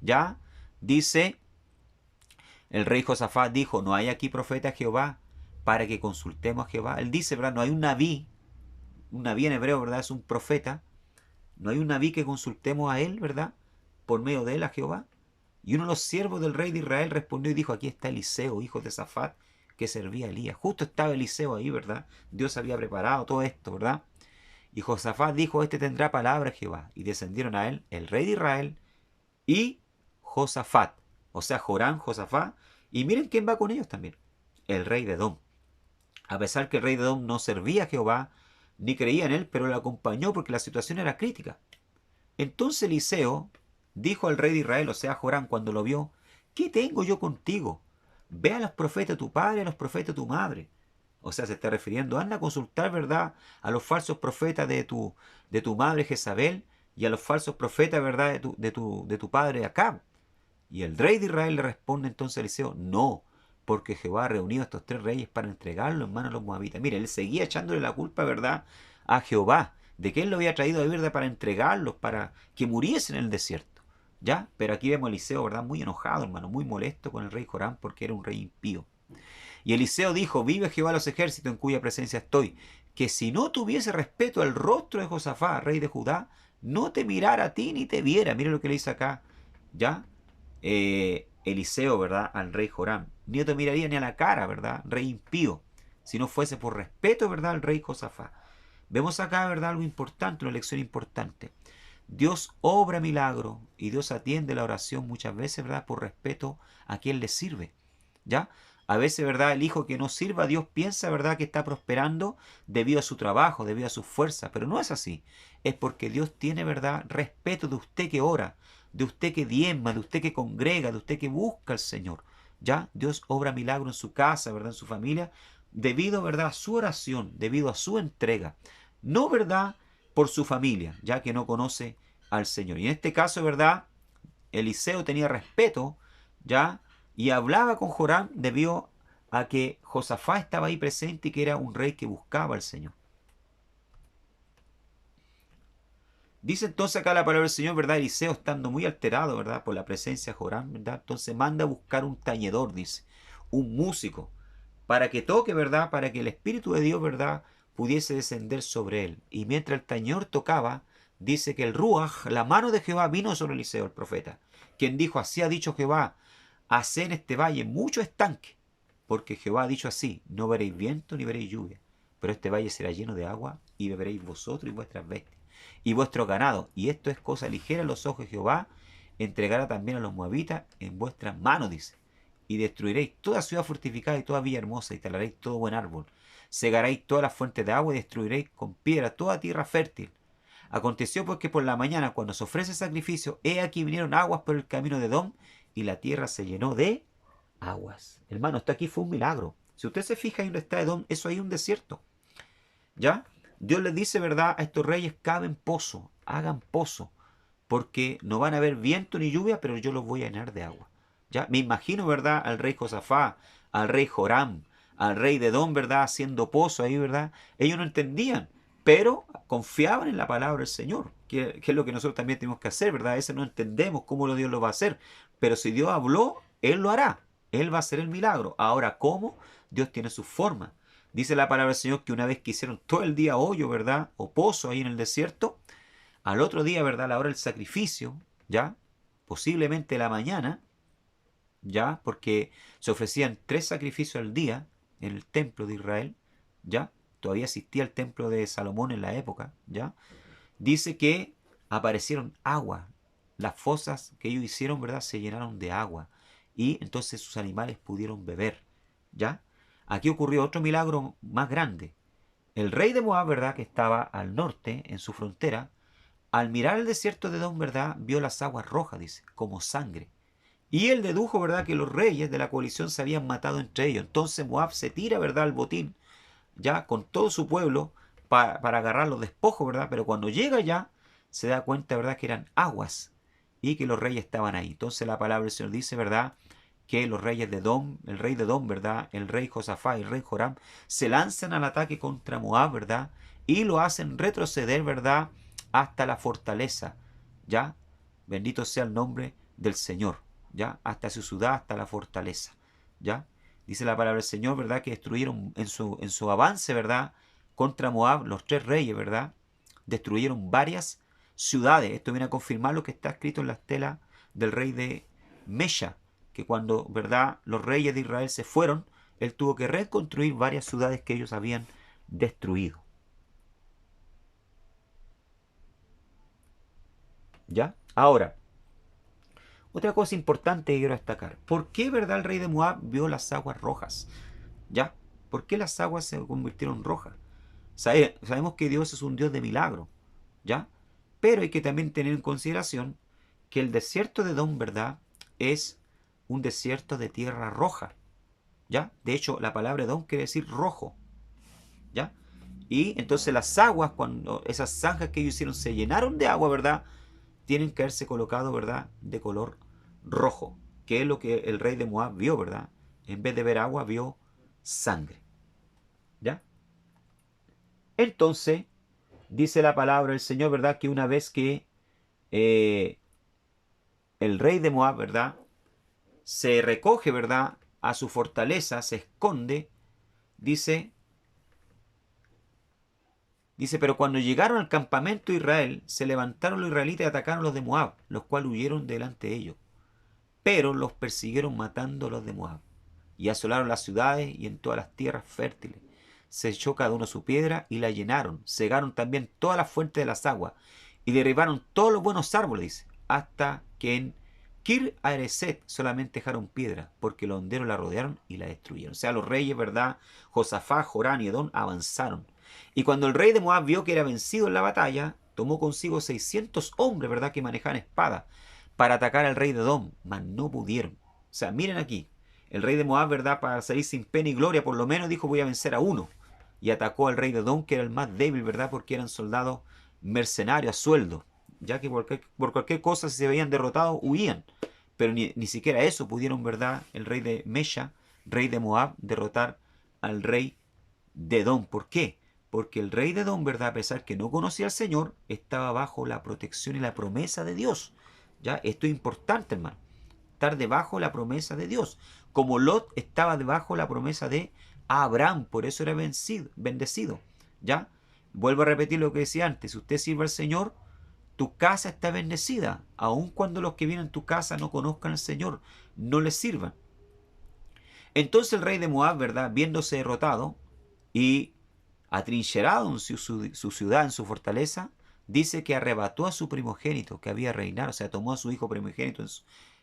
Ya dice, el rey Josafat dijo, no hay aquí profeta de Jehová para que consultemos a Jehová. Él dice, ¿verdad? No hay un naví en hebreo, ¿verdad? Es un profeta. No hay un naví que consultemos a él, ¿verdad? Por medio de él a Jehová. Y uno de los siervos del rey de Israel respondió y dijo, aquí está Eliseo, hijo de Safat, que servía a Elías. Justo estaba Eliseo ahí, ¿verdad? Dios había preparado todo esto, ¿verdad? Y Josafat dijo, este tendrá palabra Jehová. Y descendieron a él el rey de Israel y Josafat. O sea, Joram, Josafat. Y miren quién va con ellos también. El rey de Edom. A pesar que el rey de Edom no servía a Jehová, ni creía en él, pero le acompañó porque la situación era crítica. Entonces Eliseo dijo al rey de Israel, o sea, Joram, cuando lo vio, ¿qué tengo yo contigo? Ve a los profetas de tu padre y a los profetas de tu madre. O sea, se está refiriendo, anda a consultar, ¿verdad?, a los falsos profetas de tu madre Jezabel y a los falsos profetas, ¿verdad?, de tu padre Acab. Y el rey de Israel le responde entonces a Eliseo, no, porque Jehová ha reunido a estos tres reyes para entregarlo en manos de los moabitas. Mire, él seguía echándole la culpa, ¿verdad?, a Jehová, de que él lo había traído a ¿verdad?, para entregarlos, para que muriesen en el desierto. ¿Ya? Pero aquí vemos a Eliseo, ¿verdad?, muy enojado, hermano, muy molesto con el rey Joram porque era un rey impío. Y Eliseo dijo, vive Jehová los ejércitos en cuya presencia estoy, que si no tuviese respeto al rostro de Josafat, rey de Judá, no te mirara a ti ni te viera. Mira lo que le dice acá, ¿ya? Eliseo, ¿verdad?, al rey Joram. Ni te miraría ni a la cara, ¿verdad?, rey impío, si no fuese por respeto, ¿verdad?, al rey Josafat. Vemos acá, ¿verdad?, algo importante, una lección importante. Dios obra milagro y Dios atiende la oración muchas veces, ¿verdad?, por respeto a quien le sirve, ¿ya? A veces, ¿verdad?, el hijo que no sirva a Dios piensa, ¿verdad?, que está prosperando debido a su trabajo, debido a su fuerza, pero no es así. Es porque Dios tiene, ¿verdad?, respeto de usted que ora, de usted que diezma, de usted que congrega, de usted que busca al Señor, ¿ya? Dios obra milagro en su casa, ¿verdad?, en su familia, debido, ¿verdad?, a su oración, debido a su entrega. No, ¿verdad?, por su familia, ya que no conoce al Señor. Y en este caso, ¿verdad?, Eliseo tenía respeto, ¿ya?, y hablaba con Joram debido a que Josafat estaba ahí presente y que era un rey que buscaba al Señor. Dice entonces acá la palabra del Señor, ¿verdad? Eliseo estando muy alterado, ¿verdad?, por la presencia de Joram, ¿verdad? Entonces manda a buscar un tañedor, dice, un músico, para que toque, ¿verdad?, para que el Espíritu de Dios, ¿verdad?, pudiese descender sobre él. Y mientras el tañedor tocaba, dice que el Ruach, la mano de Jehová, vino sobre Eliseo, el profeta, quien dijo, así ha dicho Jehová, haced en este valle mucho estanque, porque Jehová ha dicho así, no veréis viento ni veréis lluvia, pero este valle será lleno de agua, y beberéis vosotros y vuestras bestias y vuestro ganado, y esto es cosa ligera en los ojos de Jehová, entregará también a los moabitas en vuestras manos, dice. Y destruiréis toda ciudad fortificada y toda villa hermosa, y talaréis todo buen árbol. Cegaréis todas las fuentes de agua y destruiréis con piedra toda tierra fértil. Aconteció pues que por la mañana, cuando se ofrece sacrificio, he aquí vinieron aguas por el camino de Edom, y la tierra se llenó de aguas. Hermano, esto aquí fue un milagro. Si usted se fija ahí donde está Edom, eso ahí es un desierto. ¿Ya? Dios les dice, ¿verdad?, a estos reyes, caven pozo, hagan pozo, porque no van a haber viento ni lluvia, pero yo los voy a llenar de agua. ¿Ya? Me imagino, ¿verdad?, al rey Josafá, al rey Joram, al rey de Edom, ¿verdad?, haciendo pozo ahí, ¿verdad? Ellos no entendían, pero confiaban en la palabra del Señor, que es lo que nosotros también tenemos que hacer, ¿verdad? A veces no entendemos cómo Dios lo va a hacer, pero si Dios habló, Él lo hará. Él va a hacer el milagro. Ahora, ¿cómo? Dios tiene su forma. Dice la palabra del Señor que una vez que hicieron todo el día hoyo, ¿verdad?, o pozo ahí en el desierto, al otro día, ¿verdad?, a la hora del sacrificio, ¿ya?, posiblemente la mañana, ¿ya?, porque se ofrecían 3 sacrificios al día en el templo de Israel, ¿ya?, todavía existía el templo de Salomón en la época, ¿ya?, dice que aparecieron agua, las fosas que ellos hicieron, ¿verdad?, se llenaron de agua, y entonces sus animales pudieron beber, ¿ya? Aquí ocurrió otro milagro más grande. El rey de Moab, ¿verdad?, que estaba al norte, en su frontera, al mirar el desierto de Edom, ¿verdad?, vio las aguas rojas, dice, como sangre. Y él dedujo, ¿verdad?, que los reyes de la coalición se habían matado entre ellos. Entonces Moab se tira, ¿verdad?, al botín, ya con todo su pueblo, para agarrar los despojos, ¿verdad? Pero cuando llega ya, se da cuenta, ¿verdad?, que eran aguas y que los reyes estaban ahí. Entonces la palabra del Señor dice, ¿verdad?, que los reyes de Edom, el rey de Edom, ¿verdad?, el rey Josafá y el rey Joram, se lanzan al ataque contra Moab, ¿verdad?, y lo hacen retroceder, ¿verdad?, hasta la fortaleza, ¿ya? Bendito sea el nombre del Señor, ¿ya? Hasta su ciudad, hasta la fortaleza, ¿ya? Dice la palabra del Señor, ¿verdad?, que destruyeron en su avance, ¿verdad?, contra Moab, los 3 reyes, ¿verdad?, destruyeron varias ciudades. Esto viene a confirmar lo que está escrito en la estela del rey de Mesha, que cuando, ¿verdad?, los reyes de Israel se fueron, él tuvo que reconstruir varias ciudades que ellos habían destruido. ¿Ya? Ahora, otra cosa importante que quiero destacar. ¿Por qué, verdad, el rey de Moab vio las aguas rojas? ¿Ya? ¿Por qué las aguas se convirtieron rojas? Sabemos que Dios es un Dios de milagro, ¿ya? Pero hay que también tener en consideración que el desierto de Edom, ¿verdad?, es un desierto de tierra roja, ¿ya? De hecho, la palabra Edom quiere decir rojo, ¿ya? Y entonces las aguas, cuando esas zanjas que ellos hicieron se llenaron de agua, ¿verdad?, tienen que haberse colocado, ¿verdad?, de color rojo, que es lo que el rey de Moab vio, ¿verdad? En vez de ver agua, vio sangre, ¿ya? Entonces, dice la palabra del Señor, ¿verdad?, que una vez que eh, el rey de Moab, ¿verdad?, se recoge, ¿verdad?, a su fortaleza, se esconde, dice, pero cuando llegaron al campamento de Israel, se levantaron los israelitas y atacaron a los de Moab, los cuales huyeron delante de ellos. Pero los persiguieron matando a los de Moab, y asolaron las ciudades y en todas las tierras fértiles. Se echó cada uno su piedra y la llenaron. Cegaron también todas las fuentes de las aguas y derribaron todos los buenos árboles, dice, hasta que en Kir Areset solamente dejaron piedra, porque los honderos la rodearon y la destruyeron. O sea, los reyes, ¿verdad?, Josafá, Jorán y Edom avanzaron. Y cuando el rey de Moab vio que era vencido en la batalla, tomó consigo 600 hombres, ¿verdad?, que manejaban espada para atacar al rey de Edom, mas no pudieron. O sea, miren aquí, El rey de Moab, ¿verdad? Para salir sin pena y gloria, por lo menos dijo voy a vencer a uno. Y atacó al rey de Edom, que era el más débil, ¿verdad? Porque eran soldados mercenarios a sueldo. Ya que por cualquier cosa, si se veían derrotados, huían. Pero ni siquiera eso pudieron, ¿verdad? El rey de Mesha, rey de Moab, derrotar al rey de Edom. ¿Por qué? Porque el rey de Edom, ¿verdad? A pesar que no conocía al Señor, estaba bajo la protección y la promesa de Dios. ¿Ya? Esto es importante, hermano. Estar debajo de la promesa de Dios. Como Lot estaba debajo de la promesa de Abraham, por eso era bendecido. ¿Ya? Vuelvo a repetir lo que decía antes. Si usted sirve al Señor, tu casa está bendecida. Aun cuando los que vienen a tu casa no conozcan al Señor, no les sirvan. Entonces el rey de Moab, ¿verdad? Viéndose derrotado y atrincherado en su ciudad, en su fortaleza, dice que arrebató a su primogénito que había reinar, o sea, tomó a su hijo primogénito,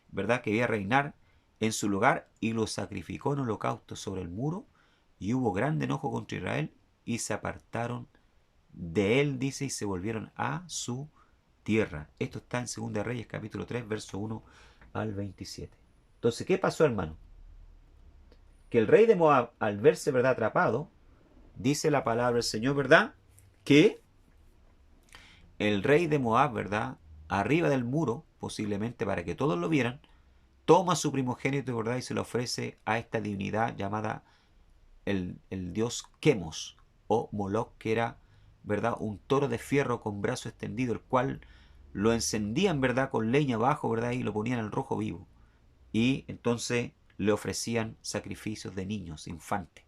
¿verdad? Que había reinar en su lugar y lo sacrificó en holocausto sobre el muro, y hubo grande enojo contra Israel y se apartaron de él, dice, y se volvieron a su tierra. Esto está en 2 Reyes capítulo 3, verso 1 al 27. Entonces, ¿qué pasó, hermano? Que el rey de Moab, al verse, ¿verdad?, atrapado, dice la palabra del Señor, ¿verdad?, que el rey de Moab, ¿verdad?, arriba del muro, posiblemente para que todos lo vieran, toma su primogénito, ¿verdad?, y se lo ofrece a esta divinidad llamada el dios Quemos o Moloch, que era, ¿verdad?, un toro de fierro con brazo extendido, el cual lo encendían, ¿verdad?, con leña abajo, ¿verdad?, y lo ponían al rojo vivo. Y entonces le ofrecían sacrificios de niños, infantes.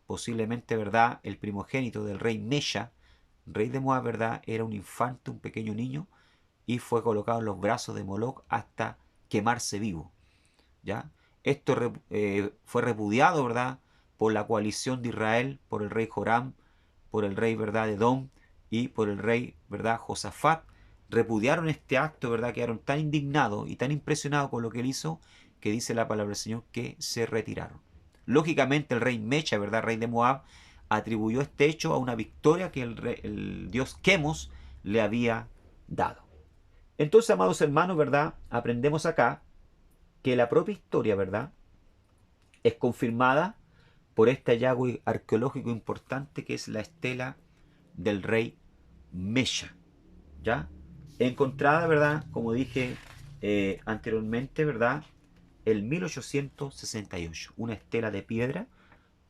Posiblemente, ¿verdad?, el primogénito del rey Mesha, rey de Moab, ¿verdad?, era un infante, un pequeño niño, y fue colocado en los brazos de Moloch hasta quemarse vivo. ¿Ya? Esto fue repudiado, ¿verdad?, por la coalición de Israel, por el rey Joram, por el rey, ¿verdad?, de Edom y por el rey, ¿verdad?, Josafat. Repudiaron este acto, ¿verdad?, quedaron tan indignados y tan impresionados con lo que él hizo, que dice la palabra del Señor que se retiraron. Lógicamente el rey Mecha, ¿verdad?, rey de Moab, atribuyó este hecho a una victoria que el dios Quemos le había dado. Entonces, amados hermanos, ¿verdad?, aprendemos acá que la propia historia, ¿verdad?, es confirmada por este hallazgo arqueológico importante que es la estela del rey Mesha, ¿ya? Encontrada, ¿verdad?, como dije anteriormente, ¿verdad?, el 1868, una estela de piedra,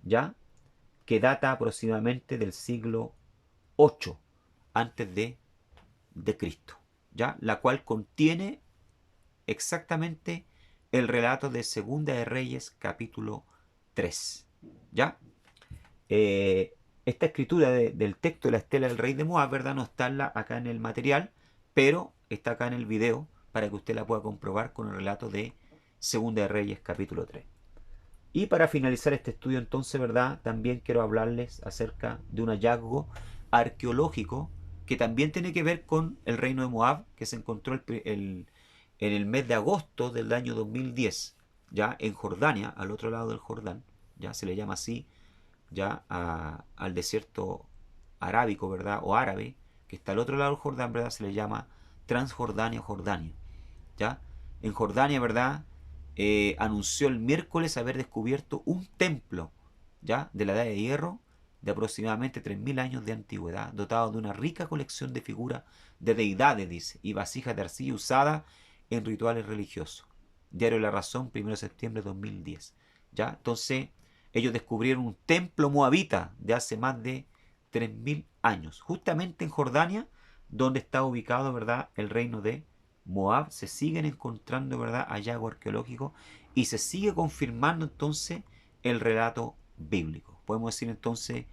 ¿ya?, que data aproximadamente del siglo 8 antes de Cristo, ¿ya?, la cual contiene exactamente el relato de Segunda de Reyes capítulo 3, ¿ya? Esta escritura del texto de la estela del rey de Moab, ¿verdad?, no está acá en el material, pero está acá en el video para que usted la pueda comprobar con el relato de Segunda de Reyes capítulo 3. Y para finalizar este estudio entonces, ¿verdad?, también quiero hablarles acerca de un hallazgo arqueológico que también tiene que ver con el reino de Moab, que se encontró en el mes de agosto del año 2010, ya en Jordania, al otro lado del Jordán, ya se le llama así, ya al desierto arábico, ¿verdad?, o árabe, que está al otro lado del Jordán, ¿verdad?, se le llama Transjordania o Jordania, ¿ya? En Jordania, ¿verdad?, anunció el miércoles haber descubierto un templo, ¿ya?, de la edad de hierro de aproximadamente 3000 años de antigüedad, dotado de una rica colección de figuras de deidades, dice, y vasijas de arcilla usadas en rituales religiosos. Diario La Razón, 1 de septiembre de 2010. ¿Ya? Entonces, ellos descubrieron un templo moabita de hace más de 3000 años, justamente en Jordania, donde está ubicado, ¿verdad?, el reino de Moab. Se siguen encontrando, ¿verdad?, hallazgos arqueológicos y se sigue confirmando entonces el relato bíblico. Podemos decir entonces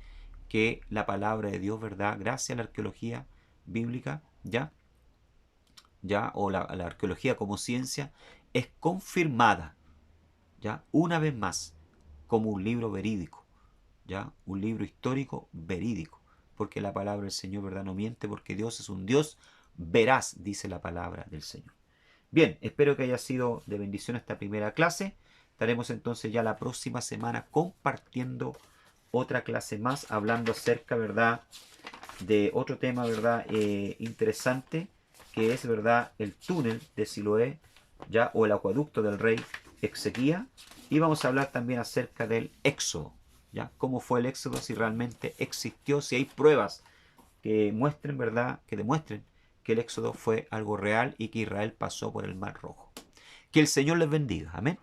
que la palabra de Dios, ¿verdad?, gracias a la arqueología bíblica, ¿ya? O la arqueología como ciencia, es confirmada, ¿ya?, una vez más, como un libro verídico, ¿ya?, un libro histórico verídico, porque la palabra del Señor, ¿verdad?, no miente, porque Dios es un Dios veraz, dice la palabra del Señor. Bien, espero que haya sido de bendición esta primera clase. Estaremos entonces ya la próxima semana compartiendo otra clase más, hablando acerca, ¿verdad?, de otro tema, ¿verdad?, interesante, que es, ¿verdad?, el túnel de Siloé, ¿ya?, o el acueducto del rey Exequía, Y vamos a hablar también acerca del éxodo, ¿ya? Cómo fue el éxodo, si realmente existió, si hay pruebas que muestren, ¿verdad? Que demuestren que el éxodo fue algo real y que Israel pasó por el Mar Rojo. Que el Señor les bendiga. Amén.